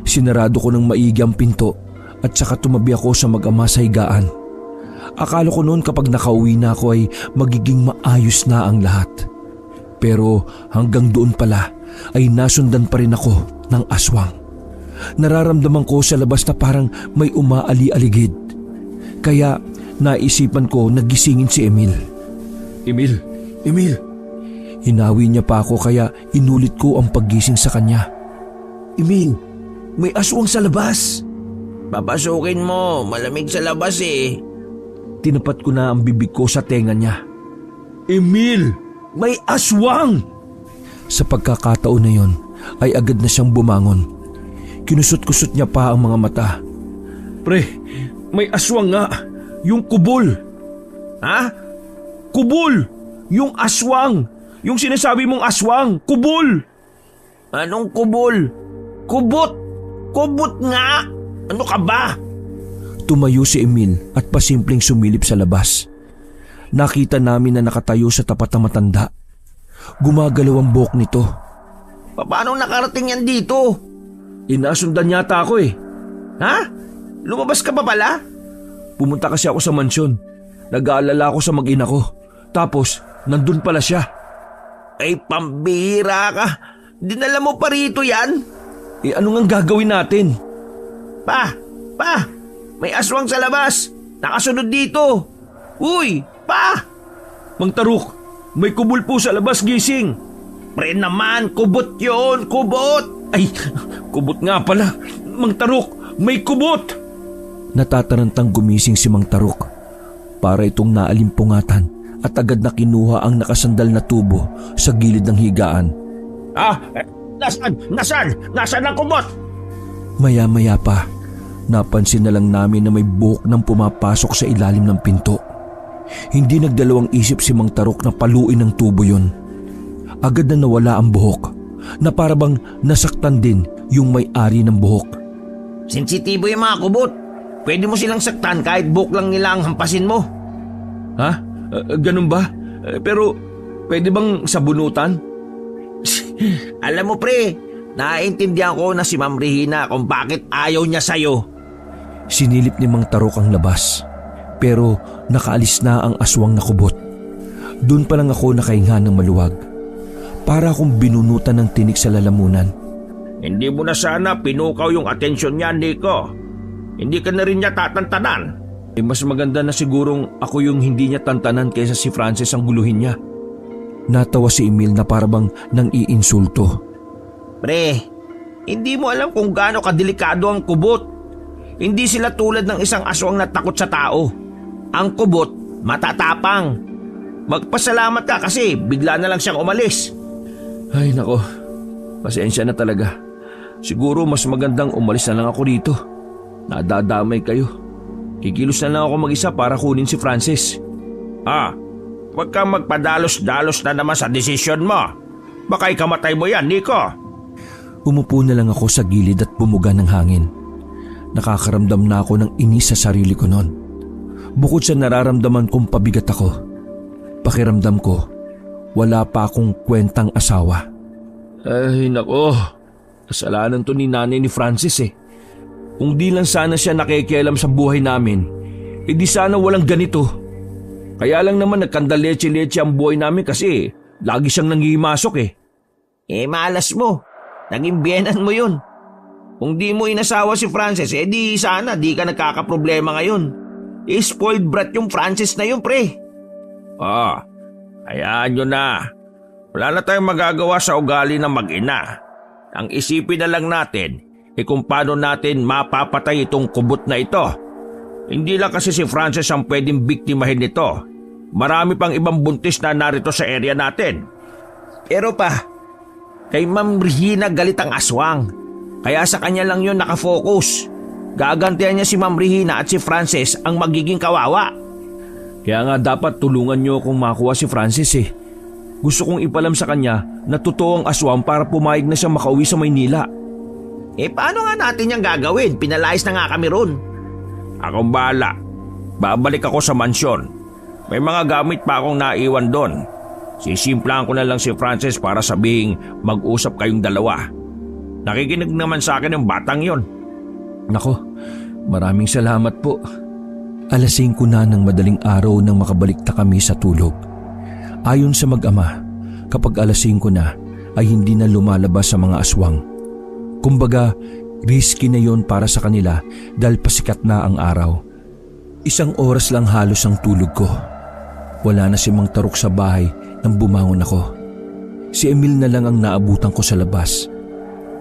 Sinarado ko ng maigi ang pinto at saka tumabi ako sa mag-ama sa higaan. Akala ko noon kapag nakauwi na ako ay magiging maayos na ang lahat. Pero hanggang doon pala ay nasundan pa rin ako ng aswang. Nararamdaman ko sa labas na parang may umaali-aligid. Kaya naisipan ko na gisingin si Emil. Emil! Emil! Hinawi niya pa ako kaya inulit ko ang paggising sa kanya. Emil! May aswang sa labas! Papasukin mo, malamig sa labas eh. Tinapat ko na ang bibig ko sa tenga niya. Emil! May aswang! Sa pagkakataon na yon ay agad na siyang bumangon. Kinusot-kusot niya pa ang mga mata. Pre, may aswang nga. Yung kubol. Ha? Kubol! Yung aswang! Yung sinasabi mong aswang! Kubol! Anong kubol? Kubot! Kubot nga! Ano ka ba? Tumayo si Emil at pasimpleng sumilip sa labas. Nakita namin na nakatayo sa tapat ng matanda. Gumagalaw ang buhok nito. Paano nakarating yan dito? Inasundan yata ako eh. Ha? Lumabas ka pa pala? Pumunta kasi ako sa mansyon. Nag-aalala ako sa mag-ina ko. Tapos, nandun pala siya. Ay, pambihira ka. Dinala mo pa rito yan? Eh ano ngang gagawin natin? Pa! May aswang sa labas. Nakasunod dito. Uy! Pa! Mang Taruk, may kubol po sa labas, gising. Pre naman, kubot yun, kubot! Ay, kubot nga pala. Mang Taruk, may kubot! Natatarantang gumising si Mang Taruk. Para itong naalimpungatan at agad na kinuha ang nakasandal na tubo sa gilid ng higaan. Nasaan ang kubot? Maya-maya pa, napansin na lang namin na may buhok nang pumapasok sa ilalim ng pinto. Hindi nagdalawang isip si Mang Taruk na paluin ng tubo yun. Agad na nawala ang buhok, na parabang nasaktan din yung may-ari ng buhok. Sensitibo yung mga kubot. Pwede mo silang saktan kahit buhok lang nila ang hampasin mo. Ha? Ganun ba? Pero pwede bang sabunutan? Alam mo pre, naiintindihan ko na si Ma'am Regina kung bakit ayaw niya sa'yo. Sinilip ni Mang Tarok ang labas, pero nakaalis na ang aswang na kubot. Doon pa lang ako nakahinga ng maluwag. Para akong binunutan ng tinik sa lalamunan. Hindi mo na sana pinukaw yung atensyon niya, Nico. Hindi ka na rin niya tatantanan. Mas maganda na sigurong ako yung hindi niya tantanan kaysa si Francis ang guluhin niya. Natawa si Emil na parabang nang iinsulto. Pre, hindi mo alam kung gaano kadelikado ang kubot. Hindi sila tulad ng isang aswang na takot sa tao. Ang kubot, matatapang. Magpasalamat ka kasi bigla na lang siyang umalis. Ay nako, pasensya na talaga. Siguro mas magandang umalis na lang ako dito. Nadadamay kayo. Kikilos na lang ako mag-isa para kunin si Francis. Huwag kang magpadalos-dalos na naman sa desisyon mo. Baka ikamatay mo yan, Nico. Umupo na lang ako sa gilid at bumuga ng hangin. Nakakaramdam na ako ng inis sa sarili ko noon. Bukod sa nararamdaman kong pabigat ako, pakiramdam ko, wala pa akong kwentang asawa. Ay nako, kasalanan to ni nanay ni Francis eh. Kung di lang sana siya nakikialam sa buhay namin, di sana walang ganito. Kaya lang naman nagkandaleche-leche ang buhay namin kasi lagi siyang nangihimasok eh. Malas mo. Naging biyenan mo yun. Kung di mo inasawa si Francis, di sana di ka nagkakaproblema ngayon. Spoiled brat yung Francis na yun, pre. Hayaan nyo na. Wala na tayong magagawa sa ugali ng mag-ina. Ang isipin na lang natin, kung paano natin mapapatay itong kubot na ito. Hindi lang kasi si Francis ang pwedeng biktimahin nito. Marami pang ibang buntis na narito sa area natin. Pero pa, kay Ma'am Regina galit ang aswang. Kaya sa kanya lang yun nakafocus. Gagantihan niya si Ma'am Regina at si Francis ang magiging kawawa. Kaya nga dapat tulungan niyo akong makuha si Francis eh. Gusto kong ipalam sa kanya na totoo ang aswang para pumayag na siya makauwi sa Maynila. Paano nga natin yung gagawin? Pinalayas na nga kami ron. Akong bahala. Babalik ako sa mansyon. May mga gamit pa akong naiwan doon. Sisimplahan ko na lang si Francis para sabihing mag-usap kayong dalawa. Nakikinig naman sa akin yung batang yon. Nako, maraming salamat po. Alas 5 na ng madaling araw nang makabalik na kami sa tulog. Ayon sa mag-ama, kapag alas 5 na ay hindi na lumalabas sa mga aswang. Kumbaga, risky na yon para sa kanila dahil pasikat na ang araw. 1 oras lang halos ang tulog ko. Wala na si Mang Tarok sa bahay nang bumangon ako. Si Emil na lang ang naabutan ko sa labas.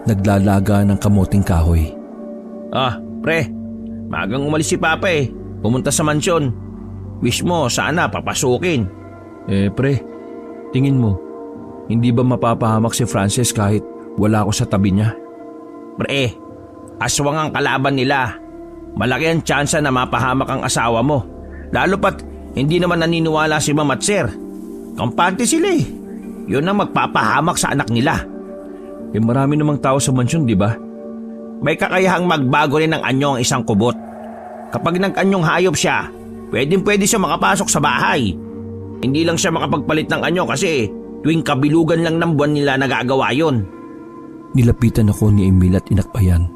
Naglalaga ng kamoting kahoy. Pre, magang umalis si Papa eh. Pumunta sa mansyon. Wish mo sana papasukin. Pre, tingin mo, hindi ba mapapahamak si Francis kahit wala ako sa tabi niya? Pre, aswang ang kalaban nila. Malaki ang tsansa na mapahamak ang asawa mo. Lalo pat hindi naman naniniwala si Ma'am at Sir. Kampante sila eh. Yun ang magpapahamak sa anak nila. Marami namang tao sa mansyon, di ba? May kakayahang magbago rin ng anyo ang isang kubot. Kapag nag-anyong hayop siya, pwede siya makapasok sa bahay. Hindi lang siya makapagpalit ng anyo kasi tuwing kabilugan lang ng buwan nila nagagawa yun. Nilapitan ako ni Emil at inakbayan.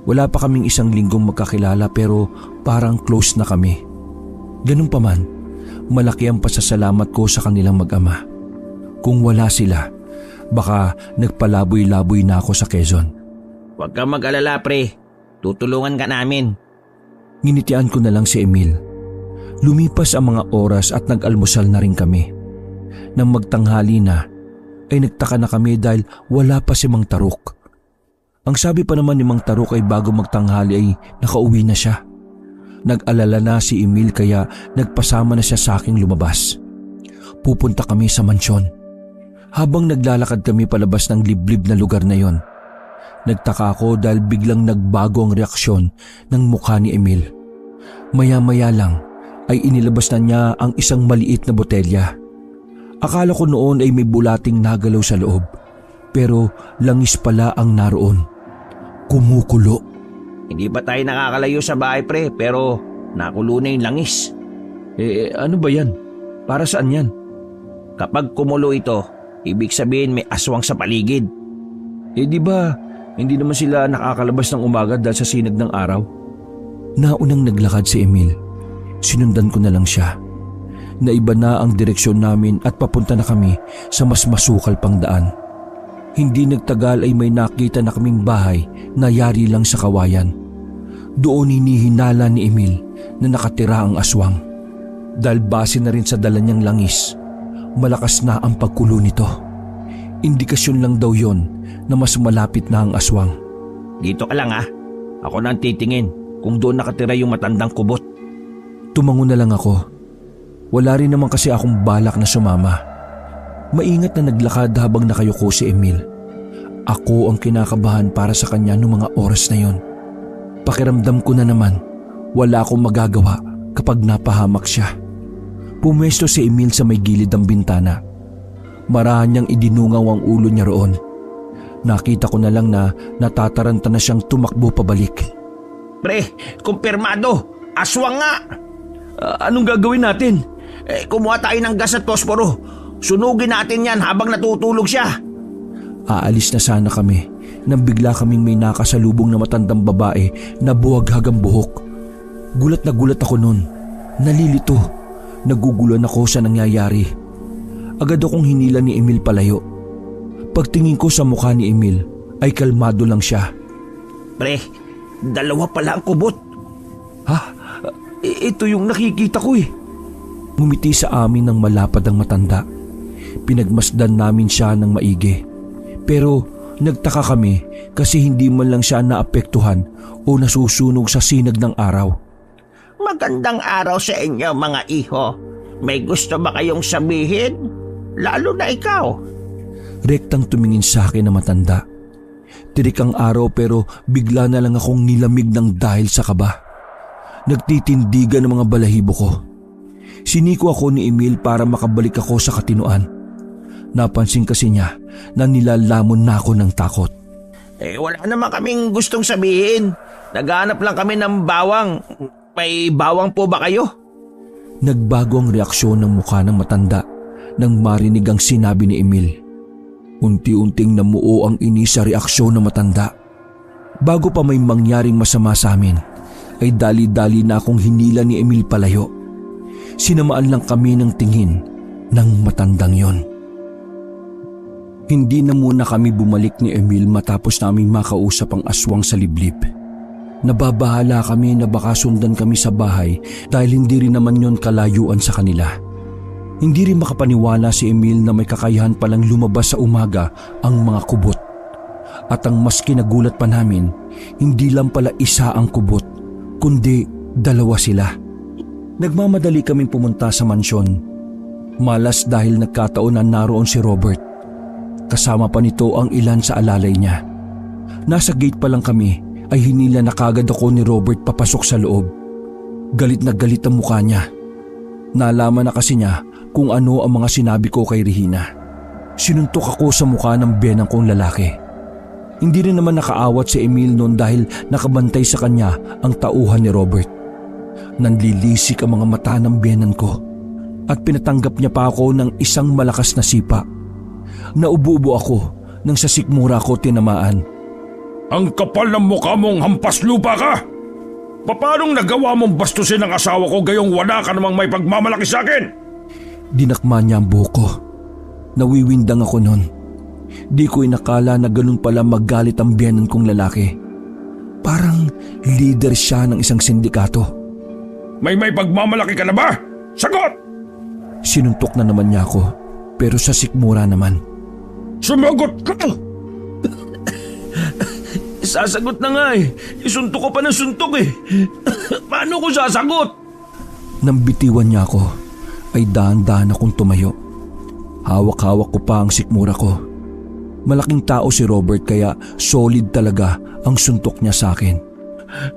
Wala pa kaming 1 linggong magkakilala pero parang close na kami. Ganun pa man, malaki ang pasasalamat ko sa kanilang mag-ama. Kung wala sila, baka nagpalaboy-laboy na ako sa Quezon. Huwag kang mag-alala, pre. Tutulungan ka namin. Nginitian ko na lang si Emil. Lumipas ang mga oras at nag-almusal na rin kami. Nang magtanghali na, ay nagtaka na kami dahil wala pa si Mang Tarok. Ang sabi pa naman ni Mang Tarok ay bago magtanghali ay nakauwi na siya. Nag-alala na si Emil kaya nagpasama na siya sa aking lumabas. Pupunta kami sa mansyon. Habang naglalakad kami palabas ng liblib na lugar na yon, nagtaka ako dahil biglang nagbago ang reaksyon ng mukha ni Emil. Maya-maya lang ay inilabas na niya ang isang maliit na botelya. Akala ko noon ay may bulating nagalaw sa loob, pero langis pala ang naroon. Kumukulo. Hindi ba tayo nakakalayo sa bahay, pre, pero nakulo na yung langis. Ano ba yan? Para saan yan? Kapag kumulo ito, ibig sabihin may aswang sa paligid. Di ba hindi naman sila nakakalabas ng umaga dahil sa sinag ng araw? Naunang naglakad si Emil. Sinundan ko na lang siya. Naiba na ang direksyon namin at papunta na kami sa mas masukal pang daan. Hindi nagtagal ay may nakita na kaming bahay na yari lang sa kawayan. Doon hinihinala ni Emil na nakatira ang aswang. Dahil base na rin sa dala niyang langis, malakas na ang pagkulo nito. Indikasyon lang daw yon na mas malapit na ang aswang. Dito ka lang ha. Ako na ang titingin kung doon nakatira yung matandang kubot. Tumango na lang ako. Wala rin naman kasi akong balak na sumama. Maingat na naglakad habang nakayuko si Emil. Ako ang kinakabahan para sa kanya noong mga oras na yon. Pakiramdam ko na naman, wala akong magagawa kapag napahamak siya. Pumwesto si Emil sa may gilid ng bintana. Marahan niyang idinungaw ang ulo niya roon. Nakita ko na lang na natataranta na siyang tumakbo pabalik. Pre, kumpirmado! Aswang nga! Anong gagawin natin? Kumuha tayo ng gas at posporo. Sunugin natin yan habang natutulog siya. Aalis na sana kami nang bigla kaming may nakasalubong na matandang babae na buwaghagang buhok. Gulat na gulat ako noon. Nalilito. Naguguluhan ako sa nangyayari. Agad akong hinila ni Emil palayo. Pagtingin ko sa mukha ni Emil ay kalmado lang siya. Pre, dalawa pala ang kubot. Ha? Ito yung nakikita ko eh. Ngumiti sa amin ng malapad ang matanda. Pinagmasdan namin siya ng maigi. Pero nagtaka kami kasi hindi man lang siya naapektuhan o nasusunog sa sinag ng araw. Magandang araw sa inyo mga iho. May gusto ba kayong sabihin? Lalo na ikaw. Rektang tumingin sa akin na matanda. Tirik ang araw pero bigla na lang akong nilamig ng dahil sa kaba. Nagtitindigan ng mga balahibo ko. Siniko ako ni Emil para makabalik ako sa katinoan. Napansin kasi niya na nilalamon na ako ng takot. Wala naman kaming gustong sabihin. Naghanap lang kami ng bawang. May bawang po ba kayo? Nagbago ang reaksyon ng mukha ng matanda nang marinig ang sinabi ni Emil. Unti-unting namuo ang inis sa reaksyon ng matanda. Bago pa may mangyaring masama sa amin, ay dali-dali na akong hinila ni Emil palayo. Sinamaan lang kami ng tingin ng matandang yon. Hindi na muna kami bumalik ni Emil matapos naming makausap ang aswang sa liblib. Nababahala kami na baka sundan kami sa bahay dahil hindi rin naman yon kalayuan sa kanila. Hindi rin makapaniwala si Emil na may kakayahan palang lumabas sa umaga ang mga kubot. At ang mas kinagulat pa namin, hindi lang pala isa ang kubot, kundi dalawa sila. Nagmamadali kaming pumunta sa mansyon. Malas dahil nagkataon na naroon si Robert. Kasama pa nito ang ilan sa alalay niya. Nasa gate pa lang kami ay hinila na kagad ako ni Robert papasok sa loob. Galit na galit ang mukha niya. Nalaman na kasi niya kung ano ang mga sinabi ko kay Regina. Sinuntok ako sa mukha ng biyenang kong lalaki. Hindi rin naman nakaawat si Emil noon dahil nakabantay sa kanya ang tauhan ni Robert. Nanlilisik ang mga mata ng biyenan ko at pinatanggap niya pa ako ng isang malakas na sipa. Naubo-ubo ako nang sa sikmura ko tinamaan. Ang kapal ng mukha mong hampas lupa ka! Paanong nagawa mong bastusin ang asawa ko gayong wala ka namang may pagmamalaki sa akin? Dinakma niya ang buhok ko. Nawiwindang ako noon. Di ko inakala na ganun pala maggalit ang biyenan kong lalaki. Parang leader siya ng isang sindikato. May pagmamalaki ka na ba? Sagot! Sinuntok na naman niya ako, pero sa sikmura naman. Sumagot ka! Sasagot na nga eh. Isuntok ko pa ng suntok eh. Paano ko sasagot? Nang bitiwan niya ako, ay dahan-dahan akong tumayo. Hawak-hawak ko pa ang sikmura ko. Malaking tao si Robert kaya solid talaga ang suntok niya sa akin.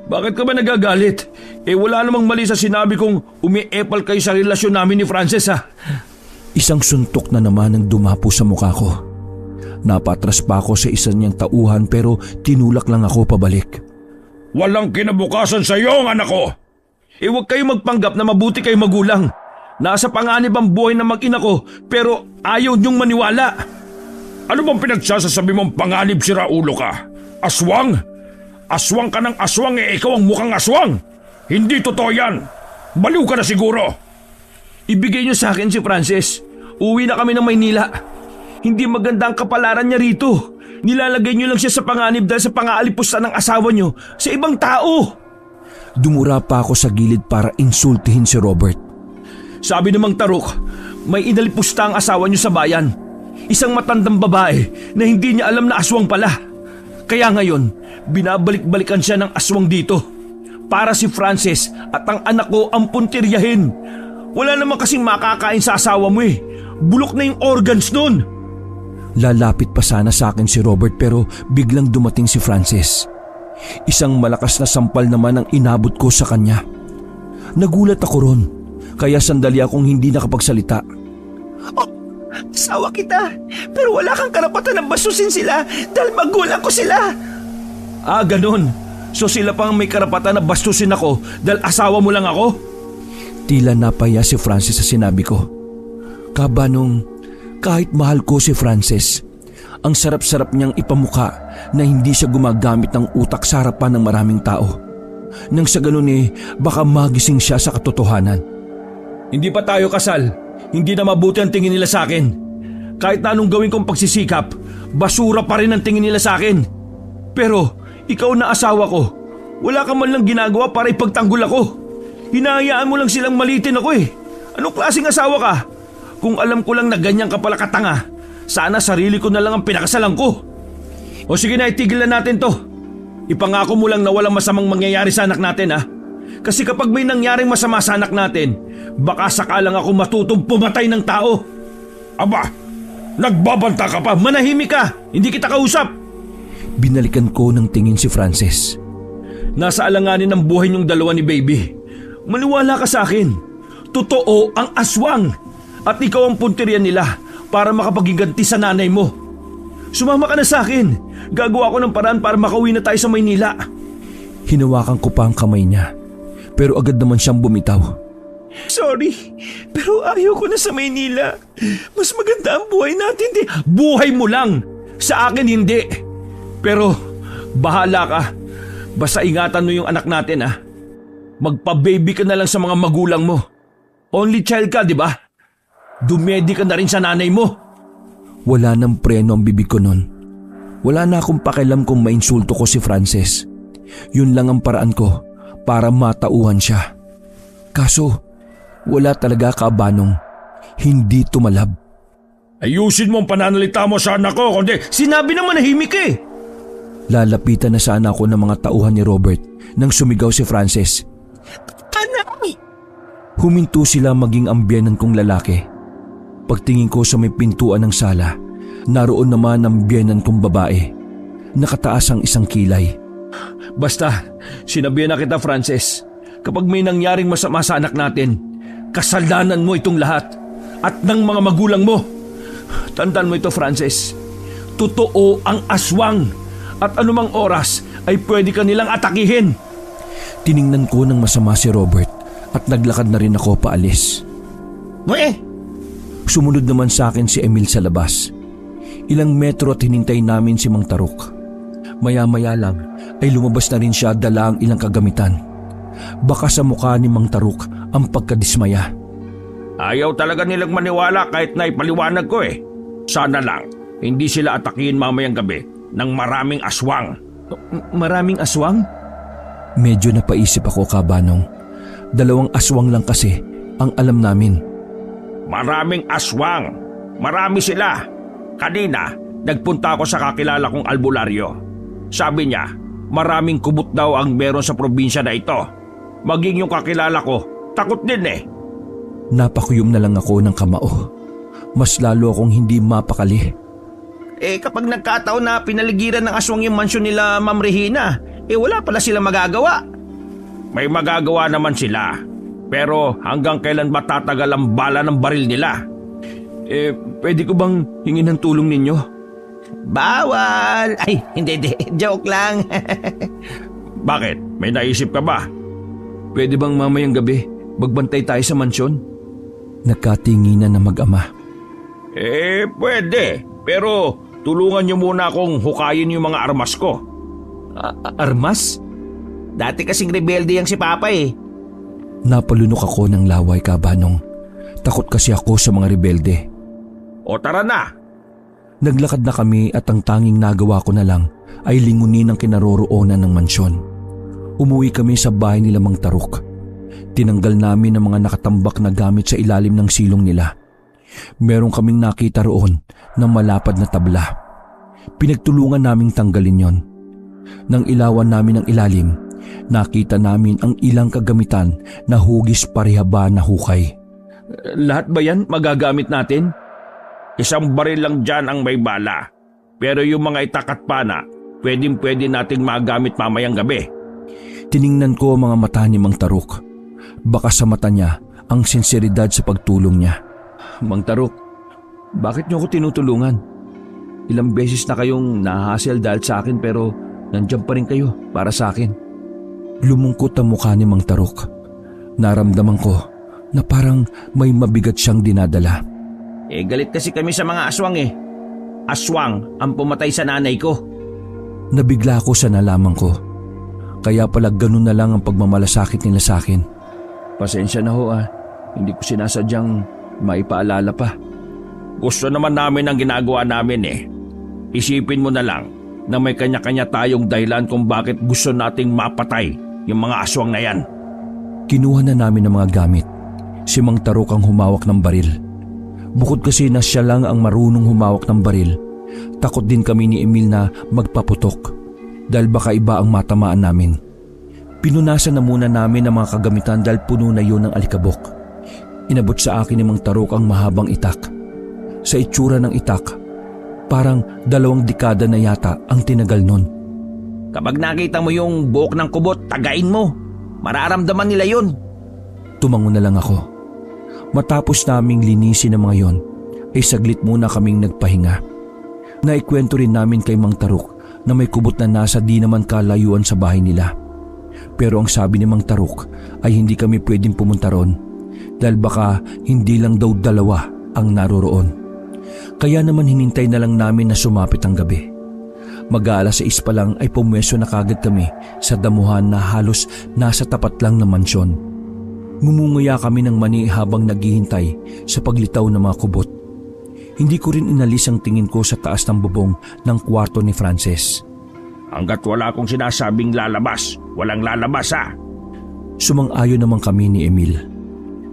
Bakit ka ba nagagalit? Wala namang mali sa sinabi kong umi-epal kayo sa relasyon namin ni Frances ha. Isang suntok na naman ang dumapo sa mukha ko. Napatras pa ako sa isa niyang tauhan pero tinulak lang ako pabalik. Walang kinabukasan sa iyo ang anak ko! Huwag kayo magpanggap na mabuti kayo magulang. Nasa panganib ang buhay ng mag-ina ko pero ayaw niyong maniwala. Ano bang pinagsasasabi mong panganib, sira ulo ka? Aswang? Aswang ka ng aswang ikaw ang mukhang aswang! Hindi totoo yan! Baliw ka na siguro! Ibigay niyo sa akin si Frances. Uwi na kami ng Maynila. Hindi maganda ang kapalaran niya rito. Nilalagay niyo lang siya sa panganib dahil sa pangaalipusta ng asawa niyo sa ibang tao. Dumura pa ako sa gilid para insultihin si Robert. Sabi namang Taruk, may inalipusta ang asawa niyo sa bayan. Isang matandang babae na hindi niya alam na aswang pala. Kaya ngayon, binabalik-balikan siya ng aswang dito. Para si Frances at ang anak ko ang puntiryahin. Wala naman kasing makakain sa asawa mo eh. Bulok na yung organs nun. Lalapit pa sana sa akin si Robert pero biglang dumating si Frances. Isang malakas na sampal naman ang inabot ko sa kanya. Nagulat ako ron, kaya sandali akong hindi nakapagsalita. Oh, asawa kita, pero wala kang karapatan na basusin sila dahil magulang ko sila. Ah, ganun. So sila pang may karapatan na bastusin ako dahil asawa mo lang ako? Tila napaya si Frances sa sinabi ko. Kabanong, kahit mahal ko si Frances, ang sarap-sarap niyang ipamuka na hindi siya gumagamit ng utak sa harapan ng maraming tao. Nang sa ganun baka magising siya sa katotohanan. Hindi pa tayo kasal. Hindi na mabuti ang tingin nila sa akin. Kahit na anong gawin kong pagsisikap, basura pa rin ang tingin nila sa akin. Pero ikaw na asawa ko, wala ka man lang ginagawa para ipagtanggol ako. Hinahayaan mo lang silang malitin ako eh. Anong klaseng asawa ka? Kung alam ko lang na ganyan ka pala katanga, sana sarili ko na lang ang pinakasalan ko. O sige na, itigil na natin to. Ipangako mo lang na walang masamang mangyayari sa anak natin ha. Kasi kapag may nangyaring masama sa anak natin, baka sakalang ako matutong pumatay ng tao. Aba, nagbabanta ka pa! Manahimik ka! Hindi kita kausap! Binalikan ko ng tingin si Frances. Nasa alanganin ng buhay niyong dalawa ni baby. Maniwala ka sa akin. Totoo ang aswang. At ikaw ang punteriyan nila para makapaghiganti sa nanay mo. Sumama ka na sa akin. Gagawa ko ng paraan para makauwi na tayo sa Maynila. Hinawakan ko pa ang kamay niya, pero agad naman siyang bumitaw. Sorry, pero ayaw ko na sa Maynila. Mas maganda ang buhay natin. Buhay mo lang. Sa akin hindi. Pero bahala ka. Basta ingatan mo yung anak natin ha. Magpa-baby ka na lang sa mga magulang mo. Only child ka, di ba? Dumedi ka na rin sa nanay mo. Wala nang preno ang bibig ko nun. Wala na akong pakialam kung mainsulto ko si Frances. Yun lang ang paraan ko para matauhan siya. Kaso, wala talaga Kabanong. Hindi tumalab. Ayusin mo ang pananalita mo sa anak ko, kundi Sinabi naman nahimik eh. Lalapitan na sana ako ng mga tauhan ni Robert nang sumigaw si Frances. Anak! Huminto sila maging ambyenan kong lalaki. Pagtingin ko sa may pintuan ng sala, naroon naman ang biyenan kong babae. Nakataas ang isang kilay. Basta, sinabihan na kita Frances. Kapag may nangyaring masama sa anak natin, kasalanan mo itong lahat at ng mga magulang mo. Tandaan mo ito Frances. Totoo ang aswang at anumang oras ay pwede ka nilang atakihin. Tiningnan ko ng masama si Robert at naglakad na rin ako paalis. Sumunod naman sa akin si Emil sa labas. Ilang metro at hinintay namin si Mang Taruk. Maya-maya lang ay lumabas na rin siya dala ang ilang kagamitan. Baka sa mukha ni Mang Taruk ang pagkadismaya. Ayaw talaga nilang maniwala kahit na ipaliwanag ko eh. Sana lang, hindi sila atakihin mamayang gabi ng maraming aswang. Maraming aswang? Medyo napaisip ako Kabanong. 2 aswang lang kasi ang alam namin. Maraming aswang. Marami sila. Kanina, nagpunta ako sa kakilala kong albularyo. Sabi niya, maraming kubot daw ang meron sa probinsya na ito. Maging yung kakilala ko, takot din eh. Napakuyom na lang ako ng kamao. Mas lalo akong hindi mapakali. Kapag nagkataon na pinaligiran ng aswang yung mansyon nila Ma'am Regina, wala pala sila magagawa. May magagawa naman sila. Pero hanggang kailan ba tatagal ang bala ng baril nila? Pwede ko bang hingin ng tulong ninyo? Bawal! Ay, hindi. Joke lang. Bakit? May naisip ka ba? Pwede bang mamayang gabi magbantay tayo sa mansyon? Nagkatinginan na mag-ama. Pwede. Pero tulungan niyo muna akong hukayin yung mga armas ko. Armas? Dati kasing rebelde yang si Papa eh. Napalunok ako ng laway, Kabanong. Takot kasi ako sa mga rebelde. O tara na! Naglakad na kami at ang tanging nagawa ko na lang ay lingunin ang kinaroroonan ng mansyon. Umuwi kami sa bahay nila Mang Taruk. Tinanggal namin ang mga nakatambak na gamit sa ilalim ng silong nila. Meron kaming nakita roon ng malapad na tabla. Pinagtulungan naming tanggalin yon. Nang ilawan namin ang ilalim, nakita namin ang ilang kagamitan na hugis parehaba na hukay. Lahat ba yan magagamit natin? Isang baril lang dyan ang may bala. Pero yung mga itak at pana, pwede nating magamit mamayang gabi. Tiningnan ko ang mga mata ni Mang Taruk. Baka sa mata niya ang sinseridad sa pagtulong niya. Mang Taruk, bakit niyo ako tinutulungan? Ilang beses na kayong nahassle dahil sa akin pero nandiyan pa rin kayo para sa akin. Lumungkot ang mukha ni Mang Taruk. Naramdaman ko na parang may mabigat siyang dinadala. Galit kasi kami sa mga aswang eh. Aswang ang pumatay sa nanay ko. Nabigla ako sa nalaman ko. Kaya pala ganun na lang ang pagmamalasakit nila sa akin. Pasensya na ho Hindi ko sinasadyang maipaalala pa. Gusto naman namin ang ginagawa namin eh. Isipin mo na lang na may kanya-kanya tayong dahilan kung bakit gusto nating mapatay yung mga aswang na yan. Kinuha na namin ang mga gamit. Si Mang Taruk ang humawak ng baril. Bukod kasi na siya lang ang marunong humawak ng baril, takot din kami ni Emil na magpaputok dahil baka iba ang matamaan namin. Pinunasan na muna namin ang mga kagamitan dahil puno na yun ng alikabok. Inabot sa akin ni Mang Taruk ang mahabang itak. Sa itsura ng itak, parang 2 dekada na yata ang tinagal nun. Kapag nakita mo yung buhok ng kubot, tagain mo. Mararamdaman nila yun. Tumango na lang ako. Matapos naming linisin ang mga yon, ay saglit muna kaming nagpahinga. Naikwento rin namin kay Mang Taruk na may kubot na nasa di naman kalayuan sa bahay nila. Pero ang sabi ni Mang Taruk ay hindi kami pwedeng pumunta ron dahil baka hindi lang daw 2 ang naroroon. Kaya naman hinintay na lang namin na sumapit ang gabi. Mag-aalas 6 pa lang ay pumweso na kagad kami sa damuhan na halos nasa tapat lang ng mansyon. Ngumunguya kami ng mani habang naghihintay sa paglitaw ng mga kubot. Hindi ko rin inalis ang tingin ko sa taas ng bubong ng kwarto ni Frances. Hanggat wala akong sinasabing lalabas, walang lalabas Sumang-ayon naman kami ni Emil.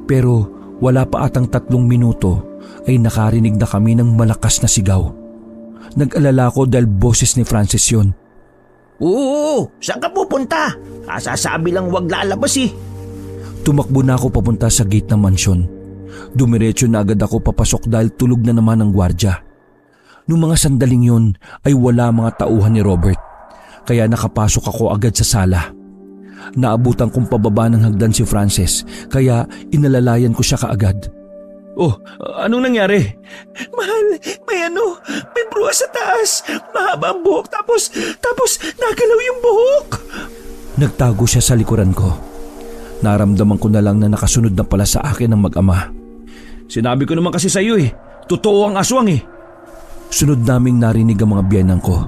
Pero wala pa atang 3 minuto ay nakarinig na kami ng malakas na sigaw. Nag-alala ko dahil boses ni Frances yun. Oo, saan ka pupunta? Kasasabi lang wag lalabas eh. Tumakbo na ako papunta sa gate ng mansyon. Dumiretso na agad ako papasok dahil tulog na naman ang gwardya. Noong mga sandaling yun ay wala mga tauhan ni Robert. Kaya nakapasok ako agad sa sala. Naabutan kong pababa ng hagdan si Frances kaya inalalayan ko siya kaagad. Oh, anong nangyari? Mahal, may bruha sa taas. Mahaba ang buhok tapos nagalaw yung buhok. Nagtago siya sa likuran ko. Naramdaman ko na lang na nakasunod na pala sa akin ang mag-ama. Sinabi ko naman kasi sa iyo totoo ang aswang Sunod naming narinig ang mga biyenan ko.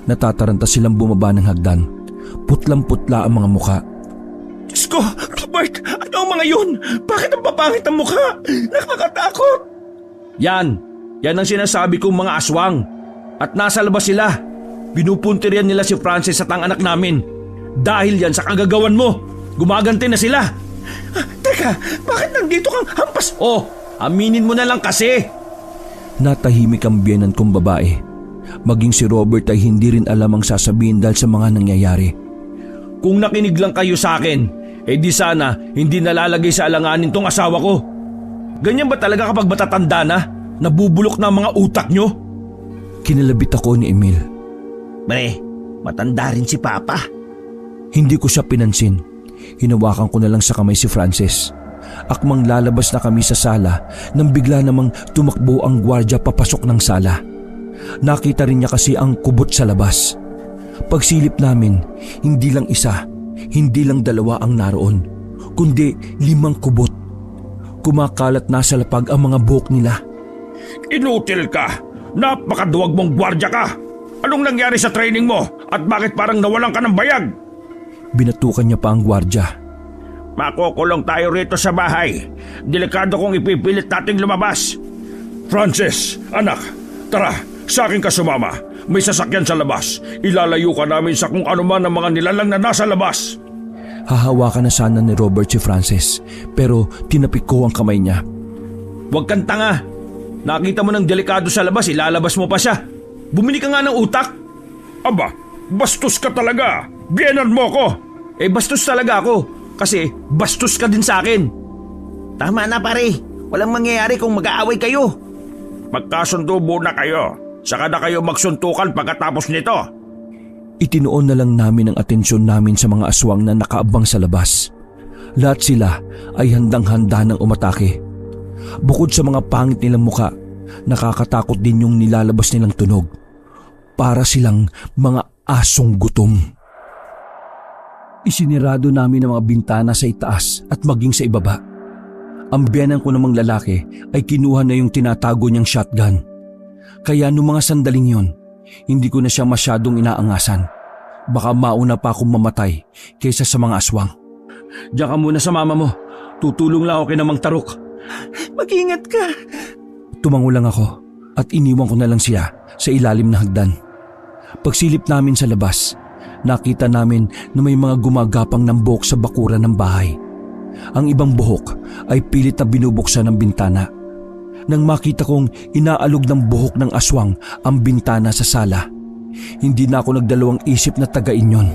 Natataranta silang bumaba ng hagdan. Putlang-putla ang mga muka. Diyos ko, Robert, ano ang mga yun? Bakit ang papangit ang mukha? Nakakatakot. Yan ang sinasabi kong mga aswang. At nasa labas sila. Pinupuntiryan nila si Frances at ang anak namin. Dahil yan sa kagagawan mo. Gumaganti na sila. Teka, bakit nandito kang hampas? Oh, aminin mo na lang kasi. Natahimik ang biyenan kong babae. Maging si Robert ay hindi rin alam ang sasabihin dahil sa mga nangyayari. Kung nakinig lang kayo sa akin, di sana hindi nalalagay sa alanganin tong asawa ko. Ganyan ba talaga kapag matatanda na? Nabubulok na ang mga utak nyo? Kinalabit ako ni Emil. Pre, matanda rin si Papa. Hindi ko siya pinansin. Hinawakan ko na lang sa kamay si Frances. Akmang lalabas na kami sa sala nang bigla namang tumakbo ang gwardya papasok ng sala. Nakita rin niya kasi ang kubot sa labas. Pagsilip namin, hindi lang 1, hindi lang 2 ang naroon, kundi 5 kubot. Kumakalat na sa lapag ang mga buhok nila. Inutil ka! Napakaduwag mong gwardya ka! Anong nangyari sa training mo at bakit parang nawalan ka ng bayag? Binatukan niya pa ang gwardya. Makukulong tayo rito sa bahay. Delikado kung ipipilit nating lumabas. Francis, anak, tara, sa akin ka sumama. May sasakyan sa labas. Ilalayo ka namin sa kung ano man ang mga nilalang na nasa labas. Hahawakan na sana ni Robert si Francis, pero tinapik ko ang kamay niya. Huwag kang tanga. Nakita mo ng delikado sa labas, ilalabas mo pa siya. Bumili ka nga ng utak. Aba, bastos ka talaga. Biyenan mo ko. Bastos talaga ako. Kasi bastos ka din sa akin. Tama na pare, walang mangyayari kung mag-aaway kayo. Magkasundo muna kayo. Saka na kayo magsuntukan pagkatapos nito. Itinoon na lang namin ang atensyon namin sa mga aswang na nakaabang sa labas. Lahat sila ay handang-handa ng umatake. Bukod sa mga pangit nilang muka, nakakatakot din yung nilalabas nilang tunog. Para silang mga asong gutom. Isinirado namin ang mga bintana sa itaas at maging sa ibaba. Ang biyenan ko namang lalaki ay kinuha na yung tinatago niyang shotgun. Kaya noong mga sandaling yon, hindi ko na siya masyadong inaangasan. Baka mauna pa akong mamatay kaysa sa mga aswang. Diyan ka muna sa mama mo. Tutulong lang ako kay Mang Tarok. Mag-ingat ka. Tumango lang ako at iniwan ko na lang siya sa ilalim na hagdan. Pagsilip namin sa labas, nakita namin na may mga gumagapang ng buhok sa bakuran ng bahay. Ang ibang buhok ay pilit na binubuksan ng bintana. Nang makita kong inaalog ng buhok ng aswang ang bintana sa sala, hindi na ako nagdalawang isip na tagain yon.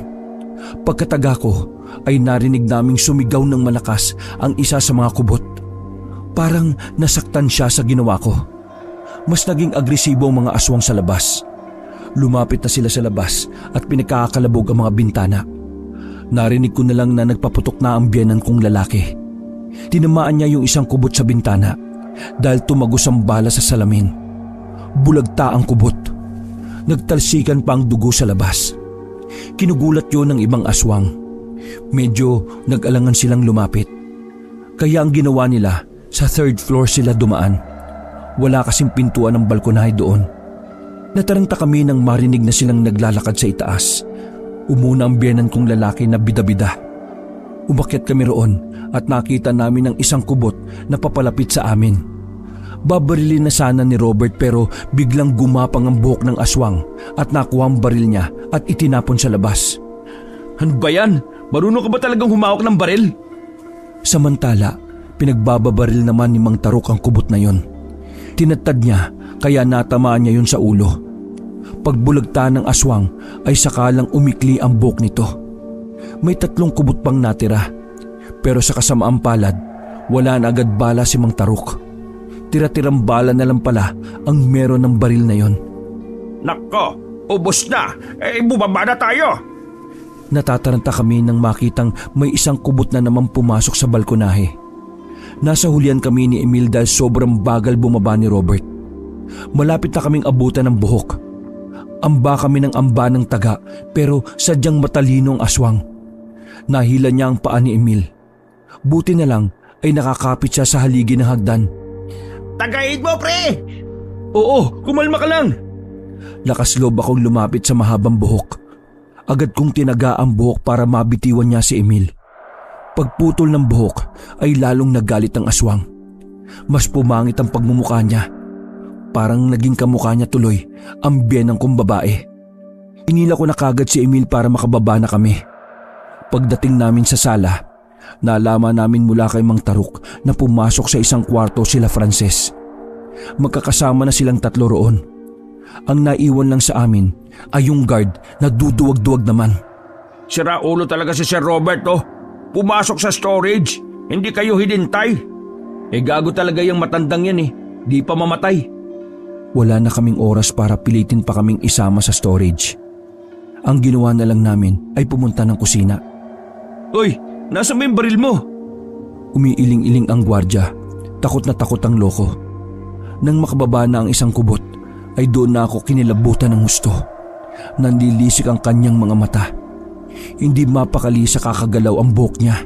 Pagkataga ko ay narinig naming sumigaw ng malakas ang isa sa mga kubot. Parang nasaktan siya sa ginawa ko. Mas naging agresibo ang mga aswang sa labas. Lumapit na sila sa labas at pinagkakakalabog ang mga bintana. Narinig ko na lang na nagpaputok na ang biyenan kong lalaki. Tinamaan niya yung isang kubot sa bintana dahil tumagos ang bala sa salamin. Bulagta ang kubot. Nagtalsikan pa ang dugo sa labas. Kinugulat yun ng ibang aswang. Medyo nag-alangan silang lumapit. Kaya ang ginawa nila, sa 3rd floor sila dumaan. Wala kasing pintuan ng balkonahe doon. Nataranta kami nang marinig na silang naglalakad sa itaas. Umuna ang biyenan kong lalaki na bida-bida. Umakyat kami roon at nakita namin ang isang kubot na papalapit sa amin. Babarilin na sana ni Robert pero biglang gumapang ang buhok ng aswang at nakuha ang baril niya at itinapon sa labas. Ano ba yan? Marunong ka ba talagang humawak ng baril? Samantala, pinagbababaril naman ni Mang Tarok ang kubot na yon. Tinatad niya kaya natamaan niya yun sa ulo. Pagbulagta ng aswang ay sakalang umikli ang buhok nito. May 3 kubot pang natira. Pero sa kasamaang palad, wala na agad bala si Mang Tarok. Tira-tirang bala na lang pala ang meron ng baril na yon. Nako, ubos na. Bumaba na tayo. Natataranta kami nang makitang may isang kubot na naman pumasok sa balkonahe. Nasa hulihan kami ni Emil dahil sobrang bagal bumaba ni Robert. Malapit na kaming abutan ng buhok. Amba kami ng amba ng taga pero sadyang matalino ang aswang. Nahila niya ang paa ni Emil. Buti na lang ay nakakapit siya sa haligi ng hagdan. Tagayin mo, pre! Oo, kumalma ka lang. Lakas loob akong lumapit sa mahabang buhok. Agad kong tinaga ang buhok para mabitiwan niya si Emil. Pagputol ng buhok ay lalong nagalit ang aswang. Mas pumangit ang pagmumukha niya. Parang naging kamukha niya tuloy ang biyenang kong babae. Inila ko na kagad si Emil para makababa na kami. Pagdating namin sa sala, nalaman namin mula kay Mang Tarok na pumasok sa isang kwarto sila Frances. Magkakasama na silang 3 roon. Ang naiwan lang sa amin ay yung guard na duduwag-duwag naman. Sira ulo talaga si Sir Robert, oh. Pumasok sa storage. Hindi kayo hinintay. Gago talaga yung matandang yan eh. Di pa mamatay. Wala na kaming oras para pilitin pa kaming isama sa storage. Ang ginawa na lang namin ay pumunta ng kusina. Uy, nasa may baril mo? Umiiling-iling ang gwardya. Takot na takot ang loko. Nang makababa na ang isang kubot, ay doon na ako kinilabutan ng husto. Nanlilisik ang kanyang mga mata. Hindi mapakali sa kakagalaw ang buhok niya.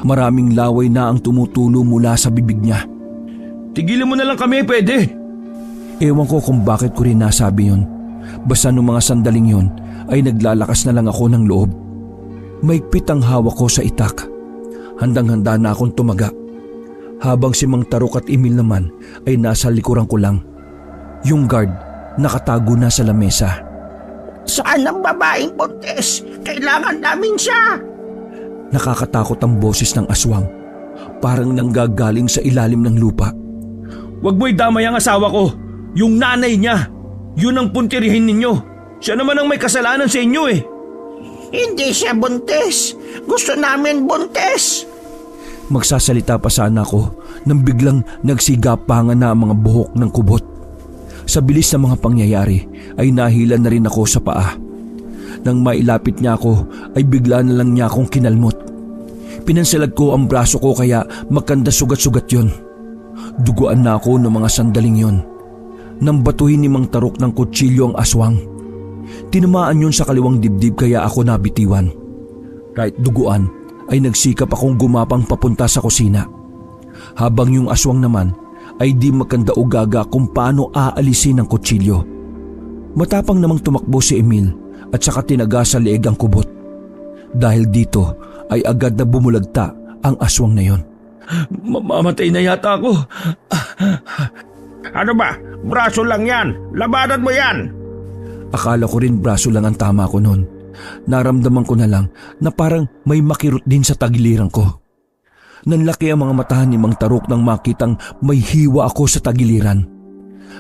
Maraming laway na ang tumutulo mula sa bibig niya. Tigilan mo na lang kami, pwede. Ewan ko kung bakit ko rin nasabi yun. Basta nung mga sandaling yun ay naglalakas na lang ako ng loob. Maigpit ang hawak ko sa itak. Handang-handa na akong tumaga. Habang si Mang Tarok at Emil naman ay nasa likuran ko lang. Yung guard nakatago na sa lamesa. Saan ang babaeng buntis? Kailangan namin siya! Nakakatakot ang boses ng aswang. Parang nanggagaling sa ilalim ng lupa. Huwag mo idamay ang asawa ko. Yung nanay niya. Yun ang puntirihin ninyo. Siya naman ang may kasalanan sa inyo eh. Hindi siya buntis. Gusto namin buntis. Magsasalita pa sana ako nang biglang nagsigapangan na ang mga buhok ng kubot. Sa bilis ng mga pangyayari ay nahila na rin ako sa paa. Nang mailapit niya ako ay bigla na lang niya akong kinalmot. Pinansalag ko ang braso ko kaya magkanda sugat-sugat yon. Duguan na ako ng mga sandaling yon. Nang batuhin ni Mang Tarok ng kutsilyo ang aswang. Tinamaan yun sa kaliwang dibdib kaya ako nabitiwan. Kahit duguan ay nagsikap akong gumapang papunta sa kusina. Habang yung aswang naman ay di magkanda-ugaga kung paano aalisin ang kutsilyo. Matapang namang tumakbo si Emil at saka tinaga sa leeg ang kubot. Dahil dito ay agad na bumulagta ang aswang na yon. Mamamatay na yata ako. Ano ba? Braso lang yan. Labanan mo yan. Akala ko rin braso lang ang tama ko noon. Naramdaman ko na lang na parang may makirot din sa tagiliran ko. Nanlaki ang mga matahan ni Mang Tarok nang makitang may hiwa ako sa tagiliran.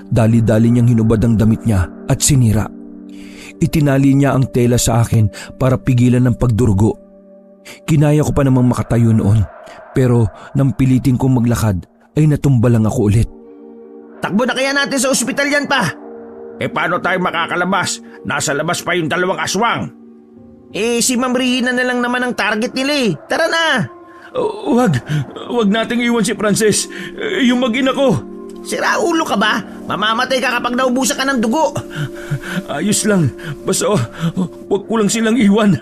Dali-dali niyang hinubad ang damit niya at sinira. Itinali niya ang tela sa akin para pigilan ng pagdurugo. Kinaya ko pa namang makatayo noon, pero nang pilitin kong maglakad ay natumba lang ako ulit. Takbo na kaya natin sa ospital yan pa. Paano tayo makakalabas? Nasa labas pa yung dalawang aswang. Si Ma'am Rihina na lang naman ang target nila eh. Tara na! Wag nating iwan si Frances. Yung mag-ina ko. Sira ulo ka ba? Mamamatay ka kapag naubusan ka ng dugo. Ayos lang. Basta wag ko lang silang iwan.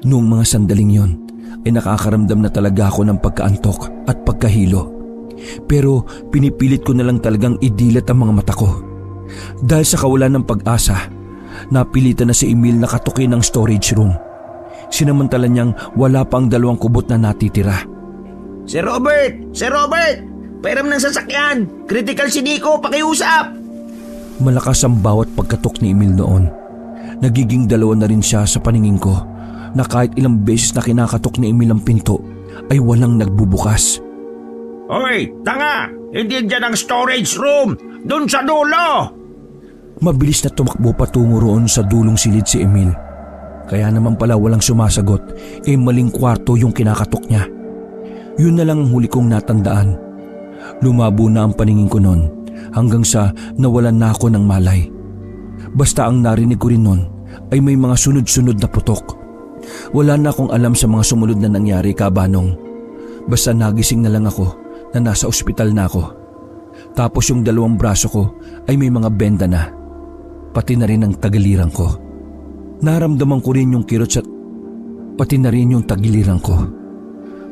Noong mga sandaling yon ay nakakaramdam na talaga ako ng pagkaantok at pagkahilo. Pero pinipilit ko na lang talagang idilat ang mga mata ko. Dahil sa kawalan ng pag-asa, napilitan na si Emil na katukin ang storage room. Sinamantala niyang wala pang dalawang kubot na natitira. Sir Robert! Sir Robert! Pairam ng sasakyan! Critical si Nico! Pakiusap! Malakas ang bawat pagkatok ni Emil noon. Nagiging dalawa na rin siya sa paningin ko na kahit ilang beses na kinakatok ni Emil ang pinto ay walang nagbubukas. Hoy, tanga! Hindi dyan ang storage room! Doon sa dulo! Mabilis na tumakbo patungo roon sa dulong silid si Emil. Kaya naman pala walang sumasagot, maling kwarto yung kinakatok niya. Yun na lang ang huli kong natandaan. Lumabo na ang paningin ko noon hanggang sa nawalan na ako ng malay. Basta ang narinig ko rin noon ay may mga sunod-sunod na putok. Wala na akong alam sa mga sumunod na nangyari, Kabanong. Basta nagising na lang ako na nasa ospital na ako. Tapos yung dalawang braso ko ay may mga benda na. Pati na rin ang tagiliran ko. Naramdaman ko rin yung kirot sa pati na rin yung tagiliran ko.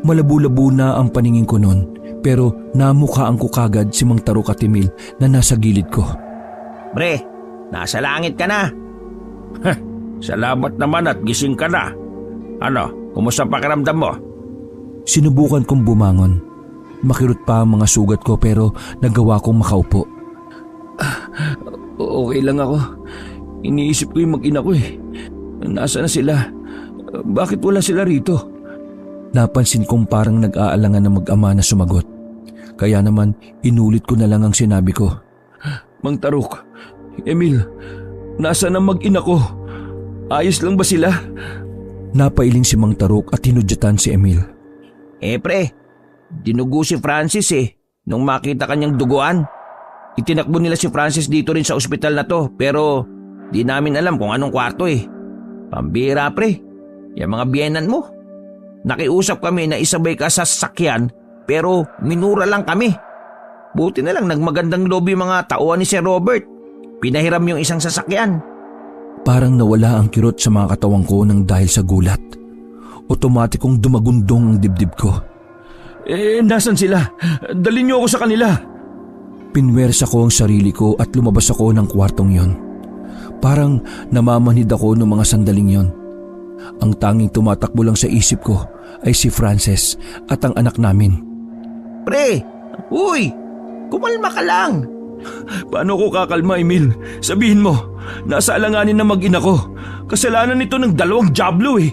Malabo-labo na ang paningin ko noon pero namukhaan ko kagad si Mang Tarok at Emil na nasa gilid ko. Pre, nasa langit ka na. Salamat naman at gising ka na. Ano, kumusta pakiramdam mo? Sinubukan kong bumangon. Makirot pa ang mga sugat ko pero nagawa kong makaupo. Okay lang ako. Iniisip ko yung mag-ina ko eh. Nasaan na sila? Bakit wala sila rito? Napansin kong parang nag-aalangan na mag-ama na sumagot. Kaya naman inulit ko na lang ang sinabi ko. Mang Tarok, Emil, nasaan ang mag-ina ko? Ayos lang ba sila? Napailing si Mang Tarok at hinudyatan si Emil. Pre, dinugo si Francis nung makita kanyang duguan. Itinakbo nila si Francis dito rin sa ospital na to pero di namin alam kung anong kwarto Pambira pre, yung mga biyenan mo. Nakiusap kami na isabay ka sa sasakyan pero minura lang kami. Buti na lang nagmagandang loob yung mga tauhan ni Sir Robert. Pinahiram yung isang sasakyan. Parang nawala ang kirot sa mga katawan ko nang dahil sa gulat. Otomatikong dumagundong ang dibdib ko. Nasan sila? Dalhin niyo ako sa kanila. Pinwersa ko ang sarili ko at lumabas ako ng kwartong yon. Parang namamanhid ako ng mga sandaling yon. Ang tanging tumatakbo lang sa isip ko ay si Frances at ang anak namin. Pre, uy, kumalma ka lang. Paano ko kakalma, Emil? Sabihin mo, nasa alanganin na mag-ina ko. Kasalanan nito ng 2 Diablo eh.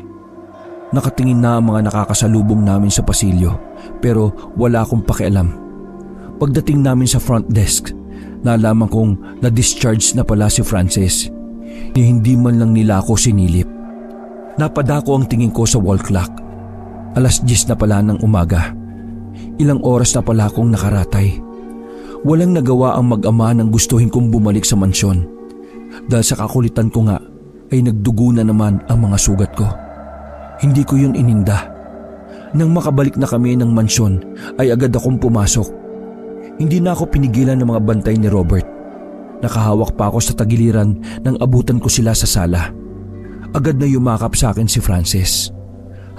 Nakatingin na ang mga nakakasalubong namin sa pasilyo pero wala akong pakialam. Pagdating namin sa front desk, nalaman kong na-discharge na pala si Frances. Hindi man lang nila ako sinilip. Napadako ang tingin ko sa wall clock. 10:00 na pala ng umaga. Ilang oras na pala akong nakaratay. Walang nagawa ang mag-ama nang gustuhin kong bumalik sa mansyon. Dahil sa kakulitan ko nga ay nagdugo na naman ang mga sugat ko. Hindi ko yun ininda. Nang makabalik na kami ng mansyon ay agad akong pumasok. Hindi na ako pinigilan ng mga bantay ni Robert. Nakahawak pa ako sa tagiliran nang abutan ko sila sa sala. Agad na yumakap sa akin si Frances.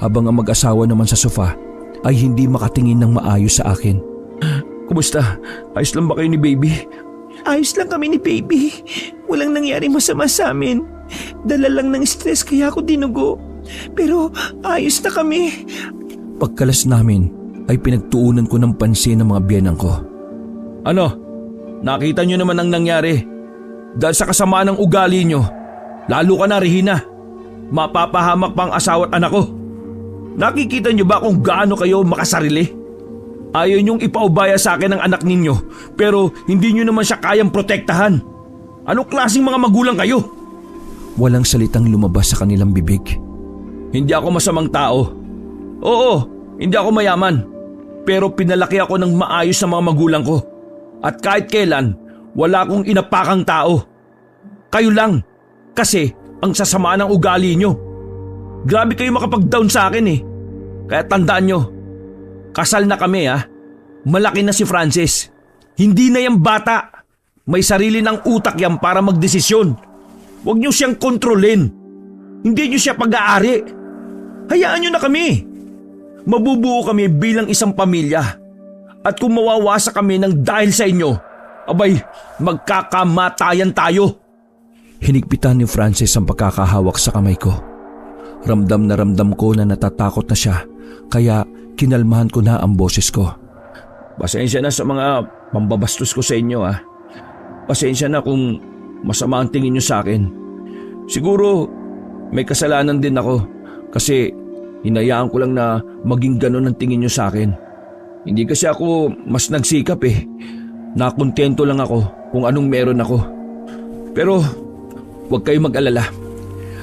Habang ang mag-asawa naman sa sofa ay hindi makatingin ng maayos sa akin. Kumusta? Ayos lang ba kayo ni baby? Ayos lang kami ni baby. Walang nangyari masama sa amin. Dala lang ng stress kaya ako dinugo. Pero ayos na kami. Pagkalas namin ay pinagtuunan ko ng pansin ng mga biyenan ko. Ano? Nakita nyo naman ang nangyari. Dahil sa kasamaan ng ugali nyo, lalo ka na, Regina. Mapapahamak pa ang asawa at anak ko. Nakikita nyo ba kung gaano kayo makasarili? Ayaw nyong ipaubaya sa akin ang anak ninyo, pero hindi nyo naman siya kayang protektahan. Anong klaseng mga magulang kayo? Walang salitang lumabas sa kanilang bibig. Hindi ako masamang tao. Oo, hindi ako mayaman. Pero pinalaki ako ng maayos sa mga magulang ko. At kahit kailan, wala akong inapakang tao. Kayo lang, kasi ang sasama ng ugali nyo. Grabe kayo makapag-down sa akin eh. Kaya tandaan nyo, kasal na kami ha. Malaki na si Frances. Hindi na yung bata. May sarili ng utak yan para magdesisyon. Huwag nyo siyang kontrolin. Hindi nyo siya pag-aari. Hayaan nyo na kami. Mabubuo kami bilang isang pamilya. At kung mawawasa kami ng dahil sa inyo, abay, magkakamatayan tayo. Hinigpitan ni Frances ang pagkakahawak sa kamay ko. Ramdam ko na natatakot na siya, kaya kinalmahan ko na ang boses ko. Pasensya na sa mga pambabastos ko sa inyo ha. Pasensya na kung masama ang tingin nyo sa akin. Siguro may kasalanan din ako kasi hinayaan ko lang na maging ganon ang tingin nyo sa akin. Hindi kasi ako mas nagsikap eh. Nakontento lang ako kung anong meron ako. Pero huwag kayo mag-alala.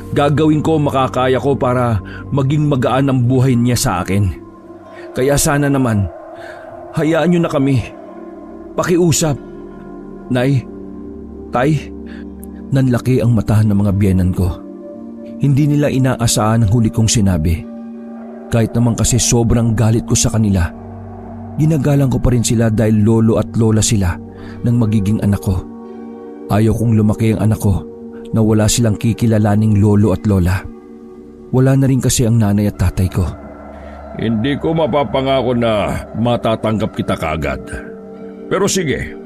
Gagawin ko makakaya ko para maging magaan ang buhay niya sa akin. Kaya sana naman, hayaan nyo na kami. Pakiusap. Nay, Tay. Nanlaki ang mata ng mga biyenan ko. Hindi nila inaasahan ang huli kong sinabi. Kahit naman kasi sobrang galit ko sa kanila, ginagalang ko pa rin sila dahil lolo at lola sila ng magiging anak ko. Ayaw kong lumaki ang anak ko na wala silang kikilalaning lolo at lola. Wala na rin kasi ang nanay at tatay ko. Hindi ko mapapangako na matatanggap kita kaagad. Pero sige,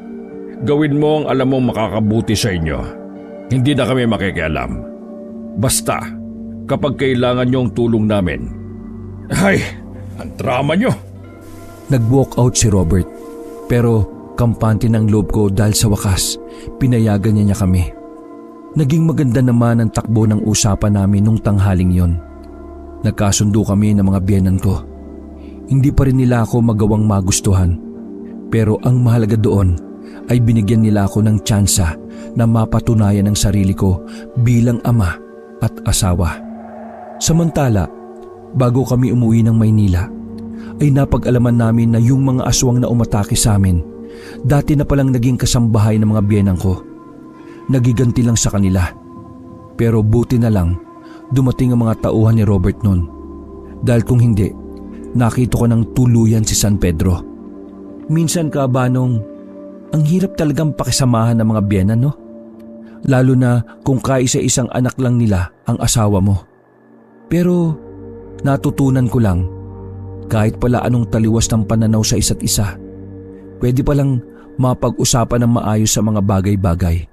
gawin mo ang alam mong makakabuti sa inyo. Hindi na kami makikialam. Basta, kapag kailangan nyo ang tulong namin. Ay, ang drama nyo! Nag-walk out si Robert, pero kampante ng loob ko dahil sa wakas, pinayagan niya kami. Naging maganda naman ang takbo ng usapan namin nung tanghaling yon. Nagkasundo kami ng mga biyenan ko. Hindi pa rin nila ako magawang magustuhan, pero ang mahalaga doon ay binigyan nila ako ng tsansa na mapatunayan ang sarili ko bilang ama at asawa. Samantala, bago kami umuwi ng Maynila, ay napag-alaman namin na yung mga aswang na umatake sa amin, dati na palang naging kasambahay ng mga biyenan ko. Nagiganti lang sa kanila. Pero buti na lang, dumating ang mga tauhan ni Robert noon. Dahil kung hindi, nakita ko ng tuluyan si San Pedro. Minsan Kabanong, ang hirap talagang pakisamahan ng mga biyenan, no? Lalo na kung kaisa-isang anak lang nila ang asawa mo. Pero natutunan ko lang, kahit pala anong taliwas ng pananaw sa isa't isa, pwede palang mapag-usapan ng maayos sa mga bagay-bagay.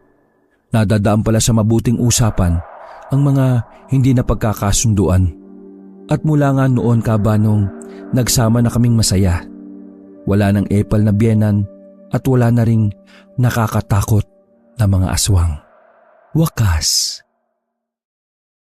Nadadaan pala sa mabuting usapan ang mga hindi na pagkakasunduan. At mula nga noon, Kabanong, nagsama na kaming masaya. Wala nang epal na biyenan at wala na ring nakakatakot na mga aswang. Wakas,